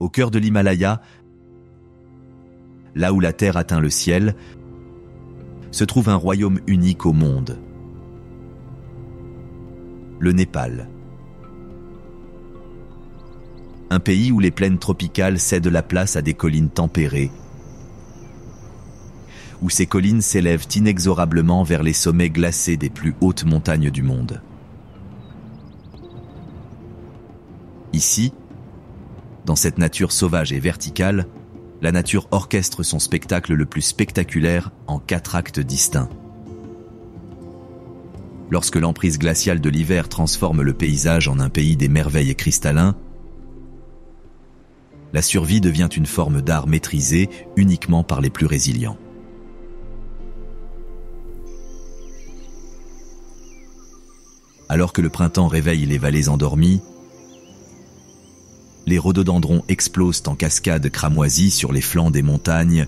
Au cœur de l'Himalaya, là où la terre atteint le ciel, se trouve un royaume unique au monde. Le Népal. Un pays où les plaines tropicales cèdent la place à des collines tempérées, où ces collines s'élèvent inexorablement vers les sommets glacés des plus hautes montagnes du monde. Ici, dans cette nature sauvage et verticale, la nature orchestre son spectacle le plus spectaculaire en 4 actes distincts. Lorsque l'emprise glaciale de l'hiver transforme le paysage en un pays des merveilles et cristallins, la survie devient une forme d'art maîtrisée uniquement par les plus résilients. Alors que le printemps réveille les vallées endormies, les rhododendrons explosent en cascades cramoisies sur les flancs des montagnes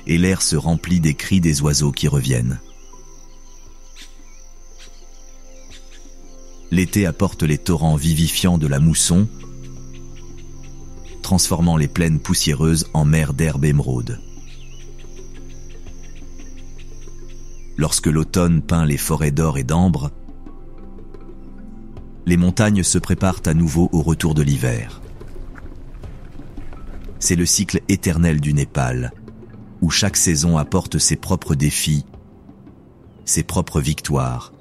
et l'air se remplit des cris des oiseaux qui reviennent. L'été apporte les torrents vivifiants de la mousson, transformant les plaines poussiéreuses en mer d'herbe émeraude. Lorsque l'automne peint les forêts d'or et d'ambre, les montagnes se préparent à nouveau au retour de l'hiver. C'est le cycle éternel du Népal, où chaque saison apporte ses propres défis, ses propres victoires,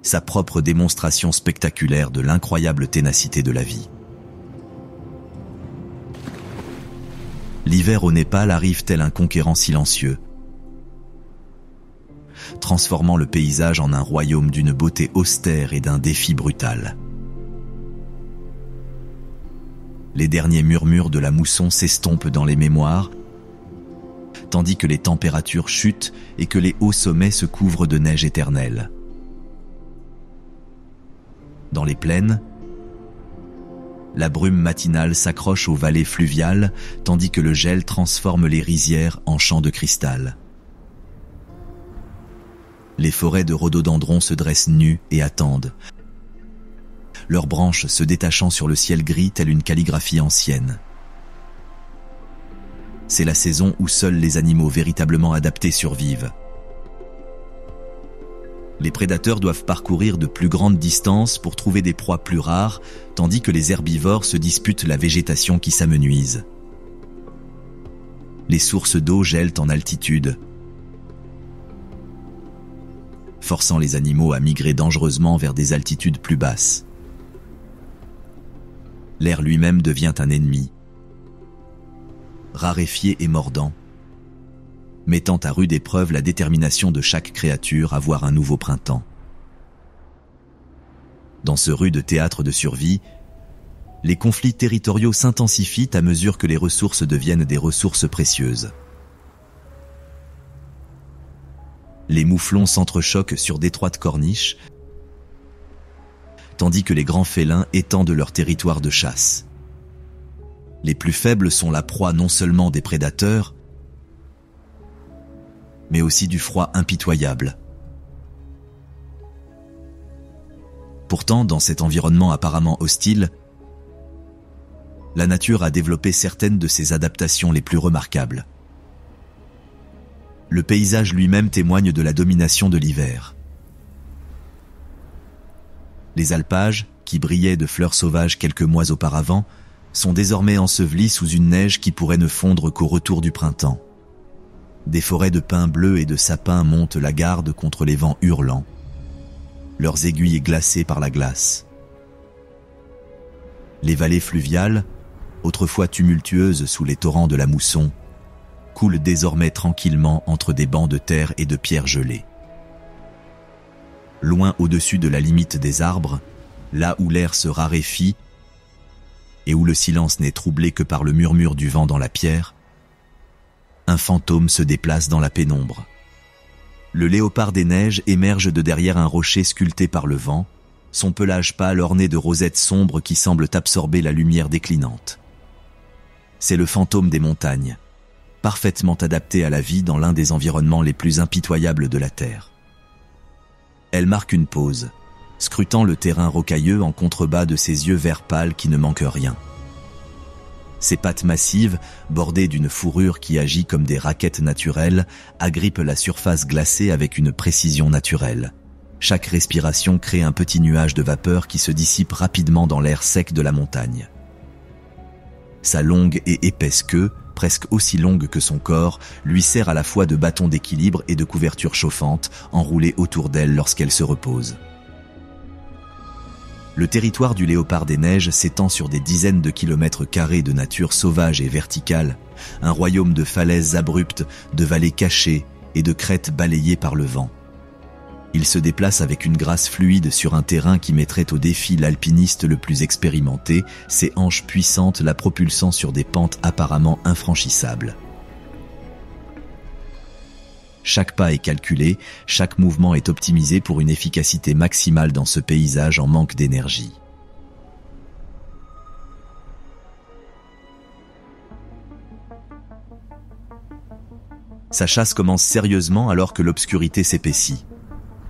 sa propre démonstration spectaculaire de l'incroyable ténacité de la vie. L'hiver au Népal arrive tel un conquérant silencieux, transformant le paysage en un royaume d'une beauté austère et d'un défi brutal. Les derniers murmures de la mousson s'estompent dans les mémoires, tandis que les températures chutent et que les hauts sommets se couvrent de neige éternelle. Dans les plaines, la brume matinale s'accroche aux vallées fluviales, tandis que le gel transforme les rizières en champs de cristal. Les forêts de rhododendrons se dressent nues et attendent, leurs branches se détachant sur le ciel gris telle une calligraphie ancienne. C'est la saison où seuls les animaux véritablement adaptés survivent. Les prédateurs doivent parcourir de plus grandes distances pour trouver des proies plus rares, tandis que les herbivores se disputent la végétation qui s'amenuise. Les sources d'eau gèlent en altitude, forçant les animaux à migrer dangereusement vers des altitudes plus basses. L'air lui-même devient un ennemi, raréfié et mordant, mettant à rude épreuve la détermination de chaque créature à voir un nouveau printemps. Dans ce rude théâtre de survie, les conflits territoriaux s'intensifient à mesure que les ressources deviennent des ressources précieuses. Les mouflons s'entrechoquent sur d'étroites corniches, tandis que les grands félins étendent leur territoire de chasse. Les plus faibles sont la proie non seulement des prédateurs, mais aussi du froid impitoyable. Pourtant, dans cet environnement apparemment hostile, la nature a développé certaines de ses adaptations les plus remarquables. Le paysage lui-même témoigne de la domination de l'hiver. Les alpages, qui brillaient de fleurs sauvages quelques mois auparavant, sont désormais ensevelis sous une neige qui pourrait ne fondre qu'au retour du printemps. Des forêts de pins bleus et de sapins montent la garde contre les vents hurlants, leurs aiguilles glacées par la glace. Les vallées fluviales, autrefois tumultueuses sous les torrents de la mousson, coulent désormais tranquillement entre des bancs de terre et de pierres gelées. Loin au-dessus de la limite des arbres, là où l'air se raréfie et où le silence n'est troublé que par le murmure du vent dans la pierre, un fantôme se déplace dans la pénombre. Le léopard des neiges émerge de derrière un rocher sculpté par le vent, son pelage pâle orné de rosettes sombres qui semblent absorber la lumière déclinante. C'est le fantôme des montagnes, parfaitement adapté à la vie dans l'un des environnements les plus impitoyables de la Terre. Elle marque une pause, scrutant le terrain rocailleux en contrebas de ses yeux vert pâle qui ne manquent rien. Ses pattes massives, bordées d'une fourrure qui agit comme des raquettes naturelles, agrippent la surface glacée avec une précision naturelle. Chaque respiration crée un petit nuage de vapeur qui se dissipe rapidement dans l'air sec de la montagne. Sa longue et épaisse queue, presque aussi longue que son corps, lui sert à la fois de bâton d'équilibre et de couverture chauffante, enroulée autour d'elle lorsqu'elle se repose. Le territoire du léopard des neiges s'étend sur des dizaines de kilomètres carrés de nature sauvage et verticale, un royaume de falaises abruptes, de vallées cachées et de crêtes balayées par le vent. Il se déplace avec une grâce fluide sur un terrain qui mettrait au défi l'alpiniste le plus expérimenté, ses hanches puissantes la propulsant sur des pentes apparemment infranchissables. Chaque pas est calculé, chaque mouvement est optimisé pour une efficacité maximale dans ce paysage en manque d'énergie. Sa chasse commence sérieusement alors que l'obscurité s'épaissit.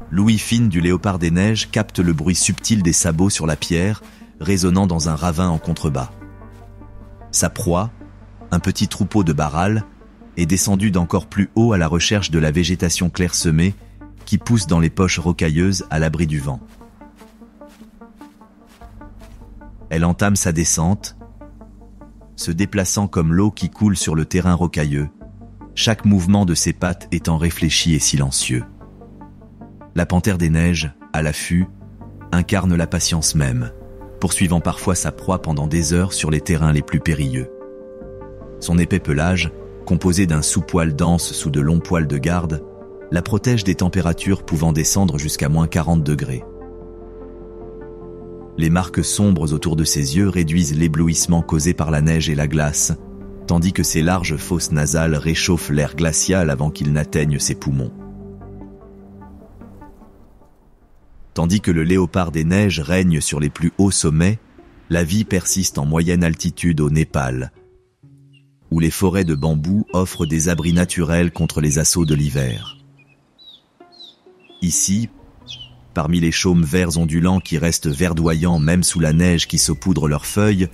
L'ouïe fine du léopard des neiges capte le bruit subtil des sabots sur la pierre, résonnant dans un ravin en contrebas. Sa proie, un petit troupeau de barrales, est descendue d'encore plus haut à la recherche de la végétation clairsemée qui pousse dans les poches rocailleuses à l'abri du vent. Elle entame sa descente, se déplaçant comme l'eau qui coule sur le terrain rocailleux, chaque mouvement de ses pattes étant réfléchi et silencieux. La panthère des neiges, à l'affût, incarne la patience même, poursuivant parfois sa proie pendant des heures sur les terrains les plus périlleux. Son épais pelage, composé d'un sous-poil dense sous de longs poils de garde, la protège des températures pouvant descendre jusqu'à moins 40 degrés. Les marques sombres autour de ses yeux réduisent l'éblouissement causé par la neige et la glace, tandis que ses larges fosses nasales réchauffent l'air glacial avant qu'il n'atteigne ses poumons. Tandis que le léopard des neiges règne sur les plus hauts sommets, la vie persiste en moyenne altitude au Népal, où les forêts de bambous offrent des abris naturels contre les assauts de l'hiver. Ici, parmi les chaumes verts ondulants qui restent verdoyants même sous la neige qui saupoudre leurs feuilles,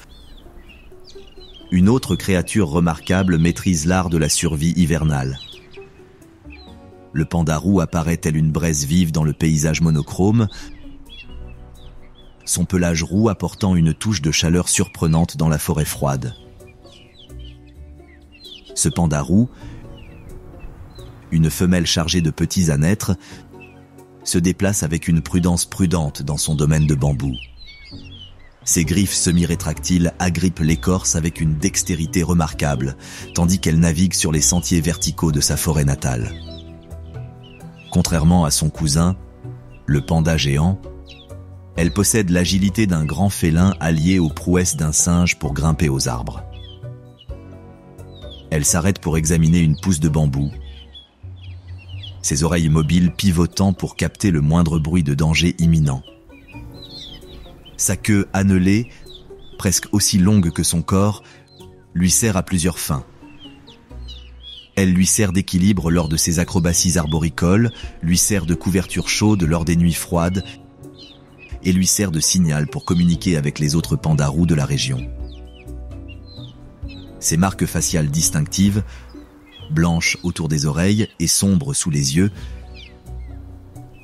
une autre créature remarquable maîtrise l'art de la survie hivernale. Le pandarou apparaît tel une braise vive dans le paysage monochrome, son pelage roux apportant une touche de chaleur surprenante dans la forêt froide. Ce pandarou, une femelle chargée de petits à naître, se déplace avec une prudence prudente dans son domaine de bambou. Ses griffes semi-rétractiles agrippent l'écorce avec une dextérité remarquable, tandis qu'elle navigue sur les sentiers verticaux de sa forêt natale. Contrairement à son cousin, le panda géant, elle possède l'agilité d'un grand félin allié aux prouesses d'un singe pour grimper aux arbres. Elle s'arrête pour examiner une pousse de bambou, ses oreilles mobiles pivotant pour capter le moindre bruit de danger imminent. Sa queue annelée, presque aussi longue que son corps, lui sert à plusieurs fins. Elle lui sert d'équilibre lors de ses acrobaties arboricoles, lui sert de couverture chaude lors des nuits froides et lui sert de signal pour communiquer avec les autres pandarous de la région. Ses marques faciales distinctives, blanches autour des oreilles et sombres sous les yeux,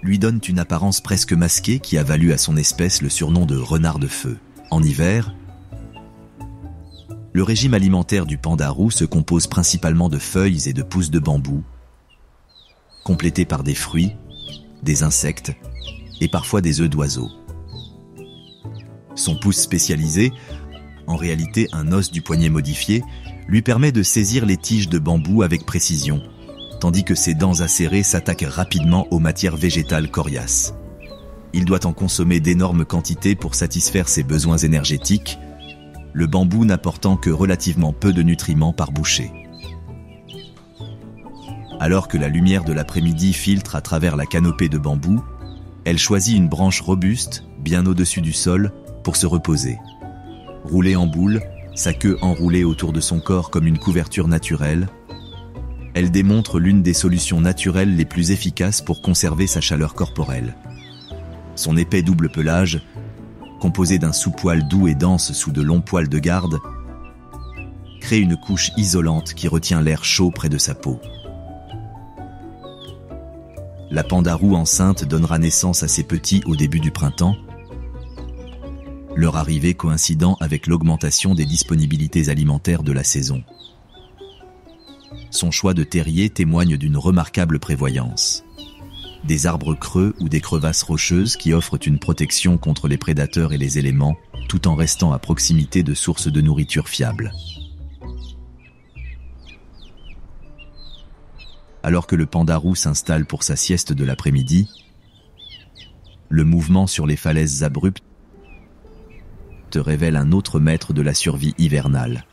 lui donnent une apparence presque masquée qui a valu à son espèce le surnom de renard de feu. En hiver, le régime alimentaire du pandarou se compose principalement de feuilles et de pousses de bambou, complétées par des fruits, des insectes et parfois des œufs d'oiseaux. Son pouce spécialisé, en réalité un os du poignet modifié, lui permet de saisir les tiges de bambou avec précision, tandis que ses dents acérées s'attaquent rapidement aux matières végétales coriaces. Il doit en consommer d'énormes quantités pour satisfaire ses besoins énergétiques, le bambou n'apportant que relativement peu de nutriments par bouchée. Alors que la lumière de l'après-midi filtre à travers la canopée de bambou, elle choisit une branche robuste, bien au-dessus du sol, pour se reposer. Roulée en boule, sa queue enroulée autour de son corps comme une couverture naturelle, elle démontre l'une des solutions naturelles les plus efficaces pour conserver sa chaleur corporelle. Son épais double pelage, composé d'un sous-poil doux et dense sous de longs poils de garde, crée une couche isolante qui retient l'air chaud près de sa peau. La pandarou enceinte donnera naissance à ses petits au début du printemps, leur arrivée coïncidant avec l'augmentation des disponibilités alimentaires de la saison. Son choix de terrier témoigne d'une remarquable prévoyance. Des arbres creux ou des crevasses rocheuses qui offrent une protection contre les prédateurs et les éléments, tout en restant à proximité de sources de nourriture fiables. Alors que le pandarou s'installe pour sa sieste de l'après-midi, le mouvement sur les falaises abruptes révèle un autre maître de la survie hivernale.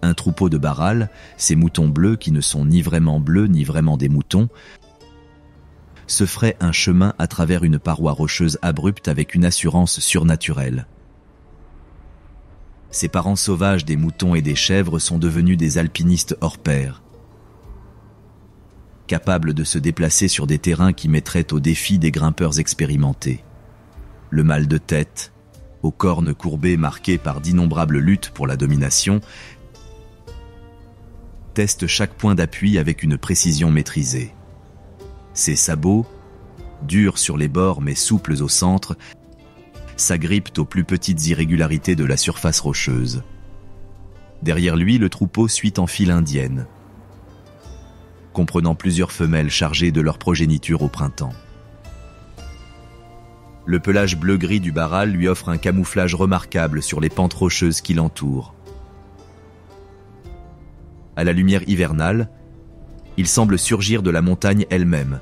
Un troupeau de barrals, ces moutons bleus qui ne sont ni vraiment bleus ni vraiment des moutons, se ferait un chemin à travers une paroi rocheuse abrupte avec une assurance surnaturelle. Ces parents sauvages des moutons et des chèvres sont devenus des alpinistes hors pair, capables de se déplacer sur des terrains qui mettraient au défi des grimpeurs expérimentés. Le mal de tête, aux cornes courbées marquées par d'innombrables luttes pour la domination, teste chaque point d'appui avec une précision maîtrisée. Ses sabots, durs sur les bords mais souples au centre, s'agrippent aux plus petites irrégularités de la surface rocheuse. Derrière lui, le troupeau suit en file indienne, comprenant plusieurs femelles chargées de leur progéniture au printemps. Le pelage bleu-gris du barral lui offre un camouflage remarquable sur les pentes rocheuses qui l'entourent. À la lumière hivernale, il semble surgir de la montagne elle-même,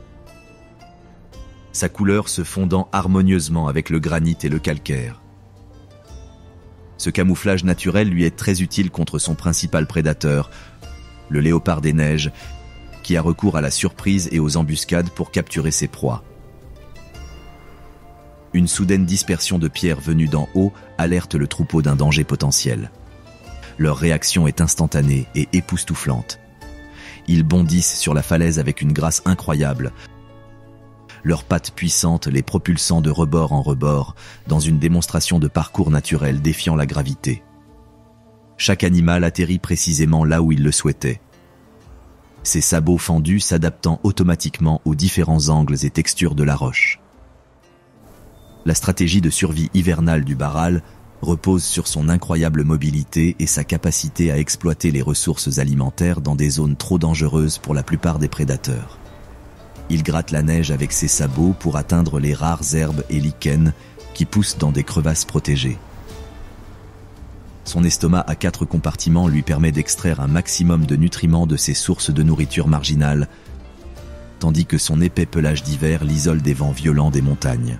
sa couleur se fondant harmonieusement avec le granit et le calcaire. Ce camouflage naturel lui est très utile contre son principal prédateur, le léopard des neiges, qui a recours à la surprise et aux embuscades pour capturer ses proies. Une soudaine dispersion de pierres venues d'en haut alerte le troupeau d'un danger potentiel. Leur réaction est instantanée et époustouflante. Ils bondissent sur la falaise avec une grâce incroyable, leurs pattes puissantes les propulsant de rebord en rebord dans une démonstration de parcours naturel défiant la gravité. Chaque animal atterrit précisément là où il le souhaitait, ses sabots fendus s'adaptant automatiquement aux différents angles et textures de la roche. La stratégie de survie hivernale du barral repose sur son incroyable mobilité et sa capacité à exploiter les ressources alimentaires dans des zones trop dangereuses pour la plupart des prédateurs. Il gratte la neige avec ses sabots pour atteindre les rares herbes et lichens qui poussent dans des crevasses protégées. Son estomac à 4 compartiments lui permet d'extraire un maximum de nutriments de ses sources de nourriture marginales, tandis que son épais pelage d'hiver l'isole des vents violents des montagnes.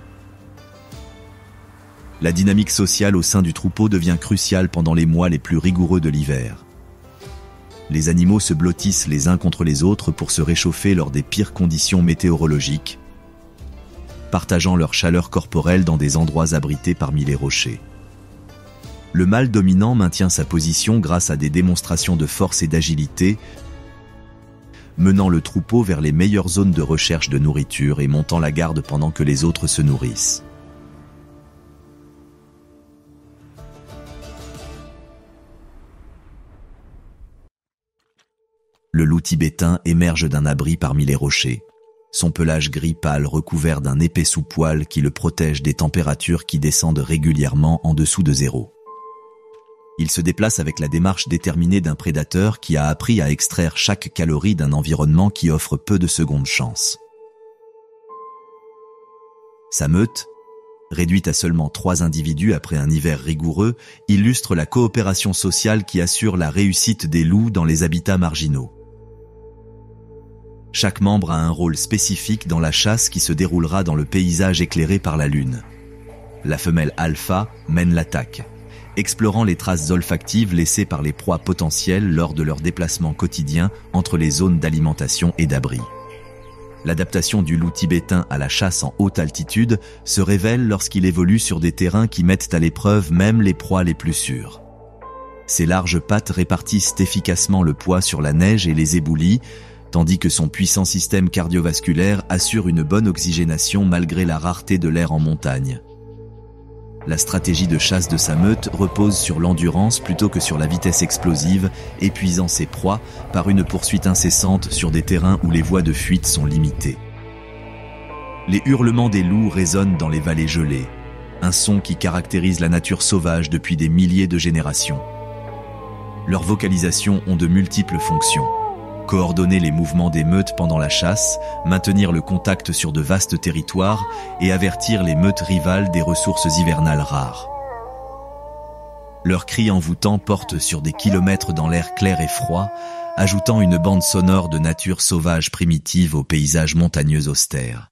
La dynamique sociale au sein du troupeau devient cruciale pendant les mois les plus rigoureux de l'hiver. Les animaux se blottissent les uns contre les autres pour se réchauffer lors des pires conditions météorologiques, partageant leur chaleur corporelle dans des endroits abrités parmi les rochers. Le mâle dominant maintient sa position grâce à des démonstrations de force et d'agilité, menant le troupeau vers les meilleures zones de recherche de nourriture et montant la garde pendant que les autres se nourrissent. Le loup tibétain émerge d'un abri parmi les rochers, son pelage gris pâle recouvert d'un épais sous-poil qui le protège des températures qui descendent régulièrement en dessous de zéro. Il se déplace avec la démarche déterminée d'un prédateur qui a appris à extraire chaque calorie d'un environnement qui offre peu de secondes chances. Sa meute, réduite à seulement 3 individus après un hiver rigoureux, illustre la coopération sociale qui assure la réussite des loups dans les habitats marginaux. Chaque membre a un rôle spécifique dans la chasse qui se déroulera dans le paysage éclairé par la lune. La femelle alpha mène l'attaque, explorant les traces olfactives laissées par les proies potentielles lors de leur déplacement quotidien entre les zones d'alimentation et d'abri. L'adaptation du loup tibétain à la chasse en haute altitude se révèle lorsqu'il évolue sur des terrains qui mettent à l'épreuve même les proies les plus sûres. Ses larges pattes répartissent efficacement le poids sur la neige et les éboulis, tandis que son puissant système cardiovasculaire assure une bonne oxygénation malgré la rareté de l'air en montagne. La stratégie de chasse de sa meute repose sur l'endurance plutôt que sur la vitesse explosive, épuisant ses proies par une poursuite incessante sur des terrains où les voies de fuite sont limitées. Les hurlements des loups résonnent dans les vallées gelées, un son qui caractérise la nature sauvage depuis des milliers de générations. Leurs vocalisations ont de multiples fonctions. Coordonner les mouvements des meutes pendant la chasse, maintenir le contact sur de vastes territoires et avertir les meutes rivales des ressources hivernales rares. Leurs cris envoûtants portent sur des kilomètres dans l'air clair et froid, ajoutant une bande sonore de nature sauvage primitive aux paysages montagneux austères.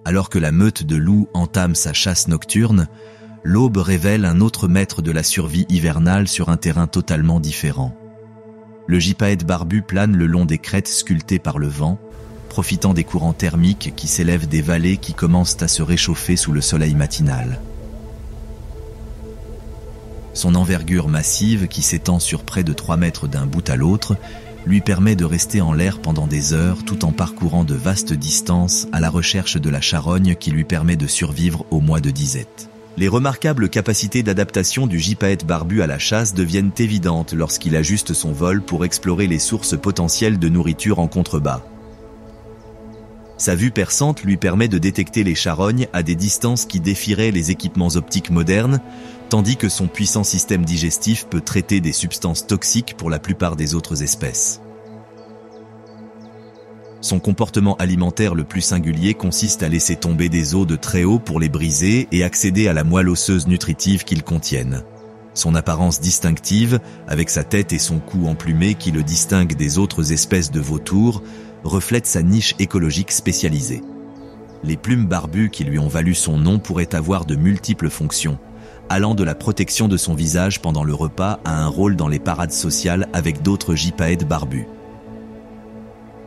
Alors que la meute de loups entame sa chasse nocturne, l'aube révèle un autre maître de la survie hivernale sur un terrain totalement différent. Le gypaète barbu plane le long des crêtes sculptées par le vent, profitant des courants thermiques qui s'élèvent des vallées qui commencent à se réchauffer sous le soleil matinal. Son envergure massive, qui s'étend sur près de 3 mètres d'un bout à l'autre, lui permet de rester en l'air pendant des heures tout en parcourant de vastes distances à la recherche de la charogne qui lui permet de survivre au mois de disette. Les remarquables capacités d'adaptation du gypaète barbu à la chasse deviennent évidentes lorsqu'il ajuste son vol pour explorer les sources potentielles de nourriture en contrebas. Sa vue perçante lui permet de détecter les charognes à des distances qui défieraient les équipements optiques modernes, tandis que son puissant système digestif peut traiter des substances toxiques pour la plupart des autres espèces. Son comportement alimentaire le plus singulier consiste à laisser tomber des os de très haut pour les briser et accéder à la moelle osseuse nutritive qu'ils contiennent. Son apparence distinctive, avec sa tête et son cou emplumé qui le distinguent des autres espèces de vautours, reflète sa niche écologique spécialisée. Les plumes barbues qui lui ont valu son nom pourraient avoir de multiples fonctions, allant de la protection de son visage pendant le repas à un rôle dans les parades sociales avec d'autres gypaètes barbus.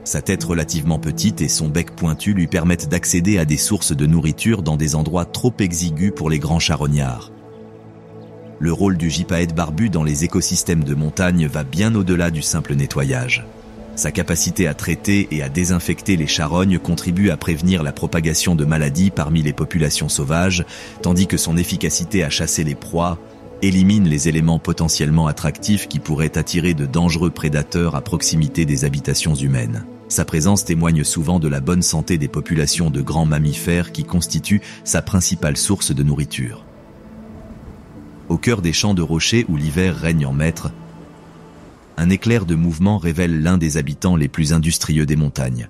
Sa tête relativement petite et son bec pointu lui permettent d'accéder à des sources de nourriture dans des endroits trop exigus pour les grands charognards. Le rôle du gypaète barbu dans les écosystèmes de montagne va bien au-delà du simple nettoyage. Sa capacité à traiter et à désinfecter les charognes contribue à prévenir la propagation de maladies parmi les populations sauvages, tandis que son efficacité à chasser les proies élimine les éléments potentiellement attractifs qui pourraient attirer de dangereux prédateurs à proximité des habitations humaines. Sa présence témoigne souvent de la bonne santé des populations de grands mammifères qui constituent sa principale source de nourriture. Au cœur des champs de rochers où l'hiver règne en maître, un éclair de mouvement révèle l'un des habitants les plus industrieux des montagnes.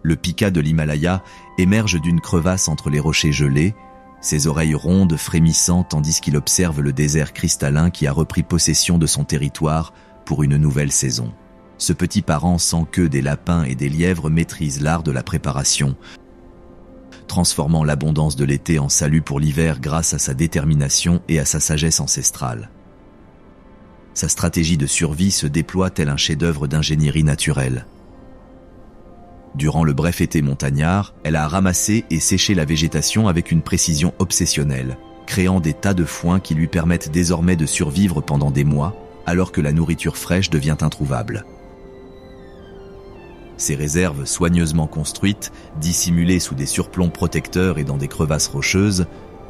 Le pika de l'Himalaya émerge d'une crevasse entre les rochers gelés, ses oreilles rondes frémissant tandis qu'il observe le désert cristallin qui a repris possession de son territoire pour une nouvelle saison. Ce petit parent sans queue des lapins et des lièvres maîtrise l'art de la préparation, transformant l'abondance de l'été en salut pour l'hiver grâce à sa détermination et à sa sagesse ancestrale. Sa stratégie de survie se déploie tel un chef-d'œuvre d'ingénierie naturelle. Durant le bref été montagnard, elle a ramassé et séché la végétation avec une précision obsessionnelle, créant des tas de foin qui lui permettent désormais de survivre pendant des mois, alors que la nourriture fraîche devient introuvable. Ces réserves soigneusement construites, dissimulées sous des surplombs protecteurs et dans des crevasses rocheuses,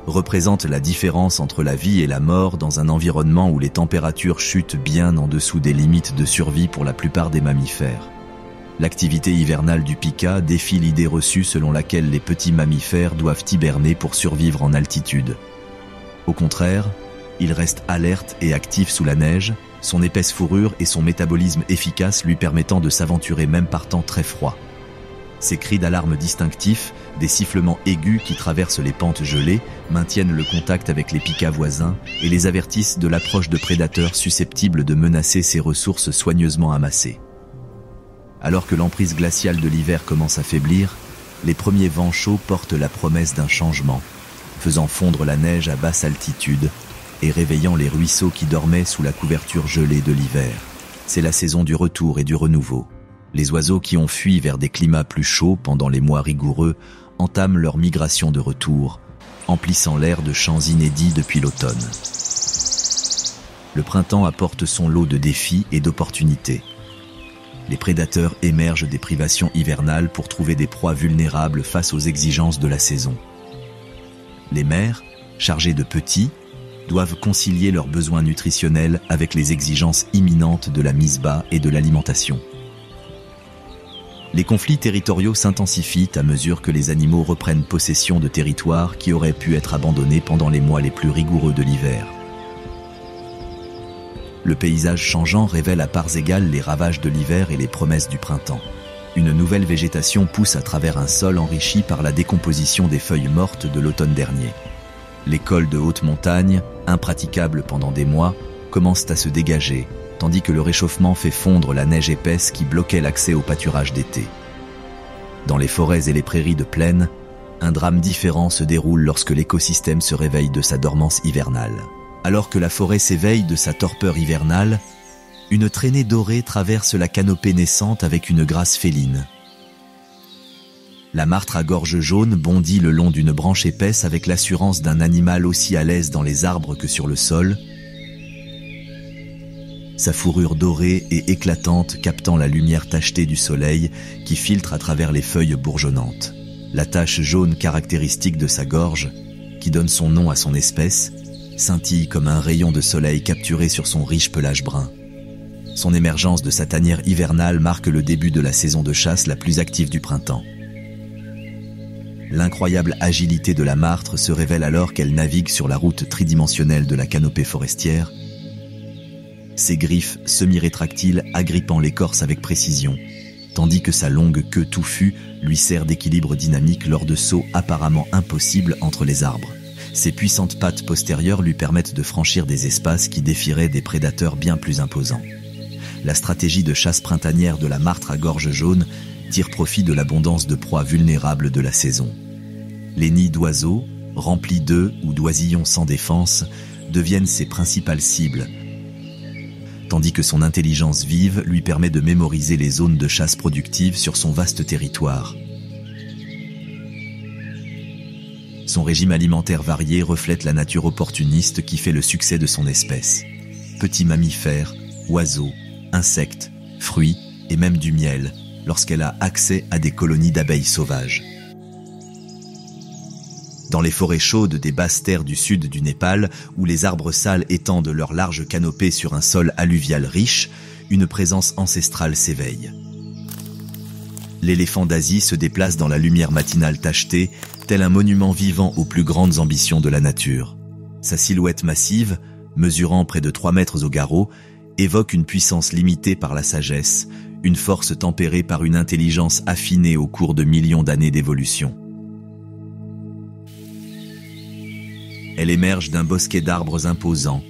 représentent la différence entre la vie et la mort dans un environnement où les températures chutent bien en dessous des limites de survie pour la plupart des mammifères. L'activité hivernale du pika défie l'idée reçue selon laquelle les petits mammifères doivent hiberner pour survivre en altitude. Au contraire, il reste alerte et actif sous la neige, son épaisse fourrure et son métabolisme efficace lui permettant de s'aventurer même par temps très froid. Ses cris d'alarme distinctifs, des sifflements aigus qui traversent les pentes gelées, maintiennent le contact avec les pikas voisins et les avertissent de l'approche de prédateurs susceptibles de menacer ses ressources soigneusement amassées. Alors que l'emprise glaciale de l'hiver commence à faiblir, les premiers vents chauds portent la promesse d'un changement, faisant fondre la neige à basse altitude et réveillant les ruisseaux qui dormaient sous la couverture gelée de l'hiver. C'est la saison du retour et du renouveau. Les oiseaux qui ont fui vers des climats plus chauds pendant les mois rigoureux entament leur migration de retour, emplissant l'air de chants inédits depuis l'automne. Le printemps apporte son lot de défis et d'opportunités. les prédateurs émergent des privations hivernales pour trouver des proies vulnérables face aux exigences de la saison. Les mères, chargées de petits, doivent concilier leurs besoins nutritionnels avec les exigences imminentes de la mise bas et de l'alimentation. Les conflits territoriaux s'intensifient à mesure que les animaux reprennent possession de territoires qui auraient pu être abandonnés pendant les mois les plus rigoureux de l'hiver. Le paysage changeant révèle à parts égales les ravages de l'hiver et les promesses du printemps. Une nouvelle végétation pousse à travers un sol enrichi par la décomposition des feuilles mortes de l'automne dernier. Les cols de haute montagne, impraticables pendant des mois, commencent à se dégager, tandis que le réchauffement fait fondre la neige épaisse qui bloquait l'accès au pâturage d'été. Dans les forêts et les prairies de plaine, un drame différent se déroule lorsque l'écosystème se réveille de sa dormance hivernale. Alors que la forêt s'éveille de sa torpeur hivernale, une traînée dorée traverse la canopée naissante avec une grâce féline. La martre à gorge jaune bondit le long d'une branche épaisse avec l'assurance d'un animal aussi à l'aise dans les arbres que sur le sol, sa fourrure dorée et éclatante captant la lumière tachetée du soleil qui filtre à travers les feuilles bourgeonnantes. La tache jaune caractéristique de sa gorge, qui donne son nom à son espèce, scintille comme un rayon de soleil capturé sur son riche pelage brun. Son émergence de sa tanière hivernale marque le début de la saison de chasse la plus active du printemps. L'incroyable agilité de la martre se révèle alors qu'elle navigue sur la route tridimensionnelle de la canopée forestière, ses griffes semi-rétractiles agrippant l'écorce avec précision, tandis que sa longue queue touffue lui sert d'équilibre dynamique lors de sauts apparemment impossibles entre les arbres. Ses puissantes pattes postérieures lui permettent de franchir des espaces qui défieraient des prédateurs bien plus imposants. La stratégie de chasse printanière de la martre à gorge jaune tire profit de l'abondance de proies vulnérables de la saison. Les nids d'oiseaux, remplis d'œufs ou d'oisillons sans défense, deviennent ses principales cibles, tandis que son intelligence vive lui permet de mémoriser les zones de chasse productives sur son vaste territoire. Son régime alimentaire varié reflète la nature opportuniste qui fait le succès de son espèce. Petits mammifères, oiseaux, insectes, fruits et même du miel, lorsqu'elle a accès à des colonies d'abeilles sauvages. Dans les forêts chaudes des basses terres du sud du Népal, où les arbres sales étendent leurs larges canopées sur un sol alluvial riche, une présence ancestrale s'éveille. L'éléphant d'Asie se déplace dans la lumière matinale tachetée, tel un monument vivant aux plus grandes ambitions de la nature. Sa silhouette massive, mesurant près de 3 mètres au garrot, évoque une puissance limitée par la sagesse, une force tempérée par une intelligence affinée au cours de millions d'années d'évolution. Elle émerge d'un bosquet d'arbres imposants.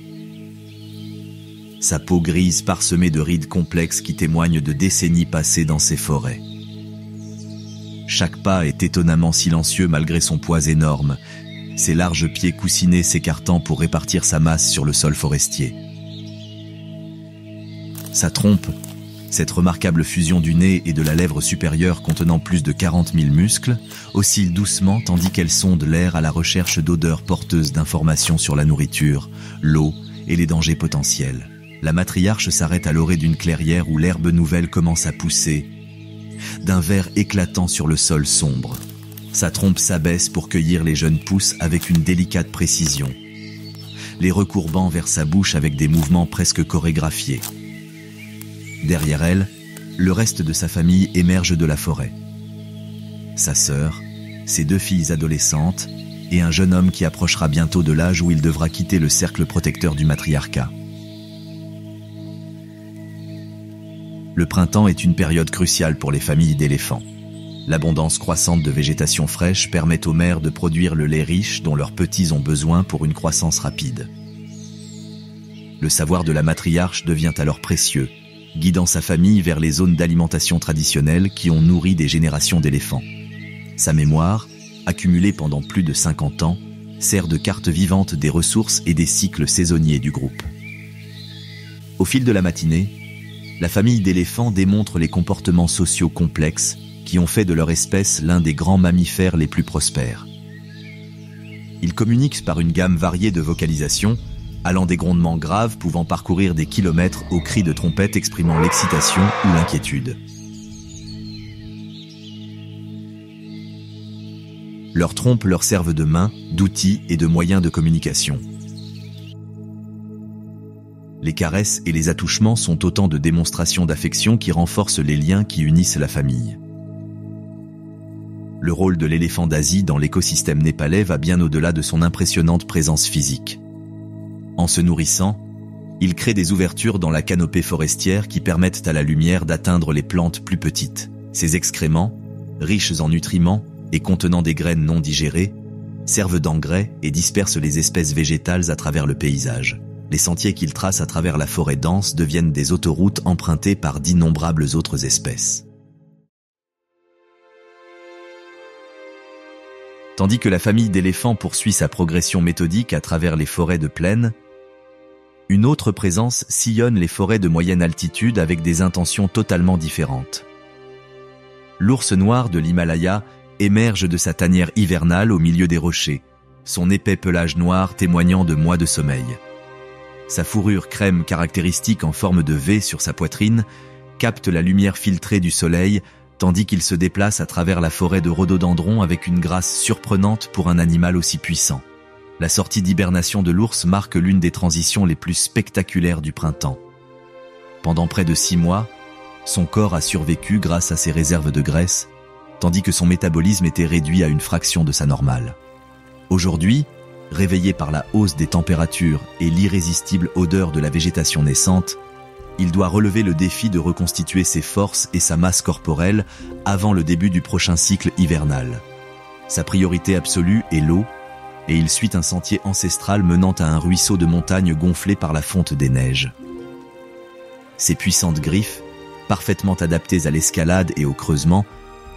Sa peau grise parsemée de rides complexes qui témoignent de décennies passées dans ces forêts. Chaque pas est étonnamment silencieux malgré son poids énorme, ses larges pieds coussinés s'écartant pour répartir sa masse sur le sol forestier. Sa trompe, cette remarquable fusion du nez et de la lèvre supérieure contenant plus de 40 000 muscles, oscille doucement tandis qu'elle sonde l'air à la recherche d'odeurs porteuses d'informations sur la nourriture, l'eau et les dangers potentiels. La matriarche s'arrête à l'orée d'une clairière où l'herbe nouvelle commence à pousser, d'un vert éclatant sur le sol sombre. Sa trompe s'abaisse pour cueillir les jeunes pousses avec une délicate précision, les recourbant vers sa bouche avec des mouvements presque chorégraphiés. Derrière elle, le reste de sa famille émerge de la forêt. Sa sœur, ses 2 filles adolescentes et un jeune homme qui approchera bientôt de l'âge où il devra quitter le cercle protecteur du matriarcat. Le printemps est une période cruciale pour les familles d'éléphants. L'abondance croissante de végétation fraîche permet aux mères de produire le lait riche dont leurs petits ont besoin pour une croissance rapide. Le savoir de la matriarche devient alors précieux, guidant sa famille vers les zones d'alimentation traditionnelles qui ont nourri des générations d'éléphants. Sa mémoire, accumulée pendant plus de 50 ans, sert de carte vivante des ressources et des cycles saisonniers du groupe. Au fil de la matinée, la famille d'éléphants démontre les comportements sociaux complexes qui ont fait de leur espèce l'un des grands mammifères les plus prospères. Ils communiquent par une gamme variée de vocalisations, allant des grondements graves pouvant parcourir des kilomètres aux cris de trompette exprimant l'excitation ou l'inquiétude. Leurs trompes leur servent de mains, d'outils et de moyens de communication. Les caresses et les attouchements sont autant de démonstrations d'affection qui renforcent les liens qui unissent la famille. Le rôle de l'éléphant d'Asie dans l'écosystème népalais va bien au-delà de son impressionnante présence physique. En se nourrissant, il crée des ouvertures dans la canopée forestière qui permettent à la lumière d'atteindre les plantes plus petites. Ces excréments, riches en nutriments et contenant des graines non digérées, servent d'engrais et dispersent les espèces végétales à travers le paysage. Les sentiers qu'ils tracent à travers la forêt dense deviennent des autoroutes empruntées par d'innombrables autres espèces. Tandis que la famille d'éléphants poursuit sa progression méthodique à travers les forêts de plaine, une autre présence sillonne les forêts de moyenne altitude avec des intentions totalement différentes. L'ours noir de l'Himalaya émerge de sa tanière hivernale au milieu des rochers, son épais pelage noir témoignant de mois de sommeil. Sa fourrure crème caractéristique en forme de V sur sa poitrine capte la lumière filtrée du soleil tandis qu'il se déplace à travers la forêt de rhododendrons avec une grâce surprenante pour un animal aussi puissant. La sortie d'hibernation de l'ours marque l'une des transitions les plus spectaculaires du printemps. Pendant près de 6 mois, son corps a survécu grâce à ses réserves de graisse, tandis que son métabolisme était réduit à une fraction de sa normale. Aujourd'hui, réveillé par la hausse des températures et l'irrésistible odeur de la végétation naissante, il doit relever le défi de reconstituer ses forces et sa masse corporelle avant le début du prochain cycle hivernal. Sa priorité absolue est l'eau, et il suit un sentier ancestral menant à un ruisseau de montagne gonflé par la fonte des neiges. Ses puissantes griffes, parfaitement adaptées à l'escalade et au creusement,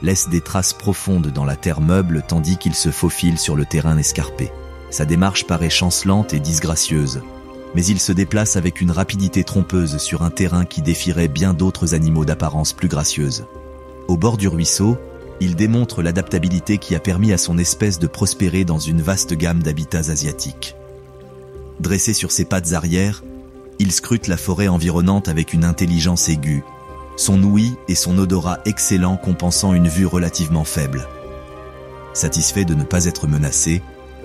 laissent des traces profondes dans la terre meuble tandis qu'il se faufile sur le terrain escarpé. Sa démarche paraît chancelante et disgracieuse, mais il se déplace avec une rapidité trompeuse sur un terrain qui défierait bien d'autres animaux d'apparence plus gracieuse. Au bord du ruisseau, il démontre l'adaptabilité qui a permis à son espèce de prospérer dans une vaste gamme d'habitats asiatiques. Dressé sur ses pattes arrière, il scrute la forêt environnante avec une intelligence aiguë, son ouïe et son odorat excellent compensant une vue relativement faible. Satisfait de ne pas être menacé,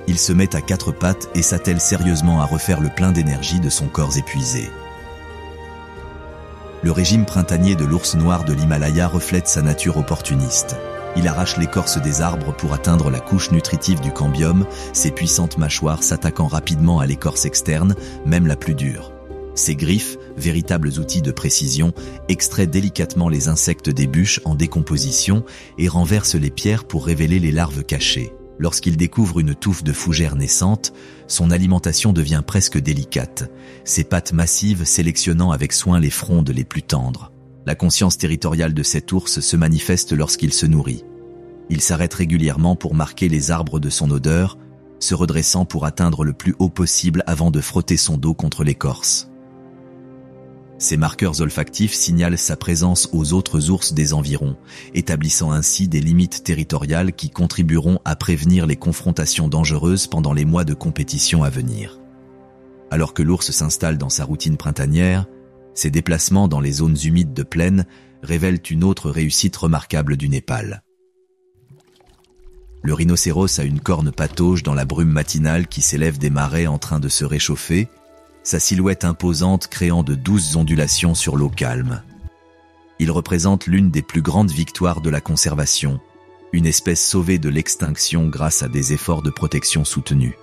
il se met à 4 pattes et s'attelle sérieusement à refaire le plein d'énergie de son corps épuisé. Le régime printanier de l'ours noir de l'Himalaya reflète sa nature opportuniste. Il arrache l'écorce des arbres pour atteindre la couche nutritive du cambium, ses puissantes mâchoires s'attaquant rapidement à l'écorce externe, même la plus dure. Ses griffes, véritables outils de précision, extraient délicatement les insectes des bûches en décomposition et renversent les pierres pour révéler les larves cachées. Lorsqu'il découvre une touffe de fougères naissante, son alimentation devient presque délicate, ses pattes massives sélectionnant avec soin les frondes les plus tendres. La conscience territoriale de cet ours se manifeste lorsqu'il se nourrit. Il s'arrête régulièrement pour marquer les arbres de son odeur, se redressant pour atteindre le plus haut possible avant de frotter son dos contre l'écorce. Ces marqueurs olfactifs signalent sa présence aux autres ours des environs, établissant ainsi des limites territoriales qui contribueront à prévenir les confrontations dangereuses pendant les mois de compétition à venir. Alors que l'ours s'installe dans sa routine printanière, ses déplacements dans les zones humides de plaine révèlent une autre réussite remarquable du Népal. Le rhinocéros a une corne patauge dans la brume matinale qui s'élève des marais en train de se réchauffer, sa silhouette imposante créant de douces ondulations sur l'eau calme. Il représente l'une des plus grandes victoires de la conservation, une espèce sauvée de l'extinction grâce à des efforts de protection soutenus.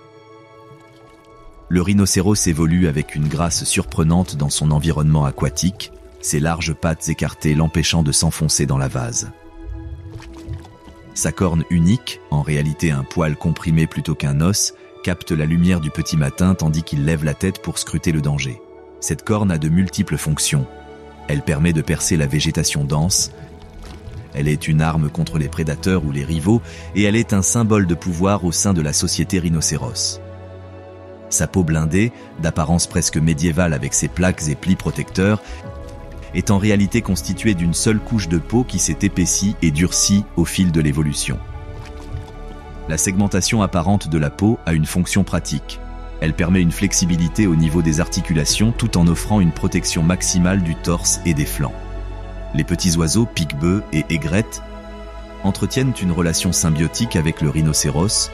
Le rhinocéros évolue avec une grâce surprenante dans son environnement aquatique, ses larges pattes écartées l'empêchant de s'enfoncer dans la vase. Sa corne unique, en réalité un poil comprimé plutôt qu'un os, capte la lumière du petit matin tandis qu'il lève la tête pour scruter le danger. Cette corne a de multiples fonctions. Elle permet de percer la végétation dense, elle est une arme contre les prédateurs ou les rivaux, et elle est un symbole de pouvoir au sein de la société rhinocéros. Sa peau blindée, d'apparence presque médiévale avec ses plaques et plis protecteurs, est en réalité constituée d'une seule couche de peau qui s'est épaissie et durcie au fil de l'évolution. La segmentation apparente de la peau a une fonction pratique. Elle permet une flexibilité au niveau des articulations tout en offrant une protection maximale du torse et des flancs. Les petits oiseaux, pique-bœufs et aigrettes, entretiennent une relation symbiotique avec le rhinocéros,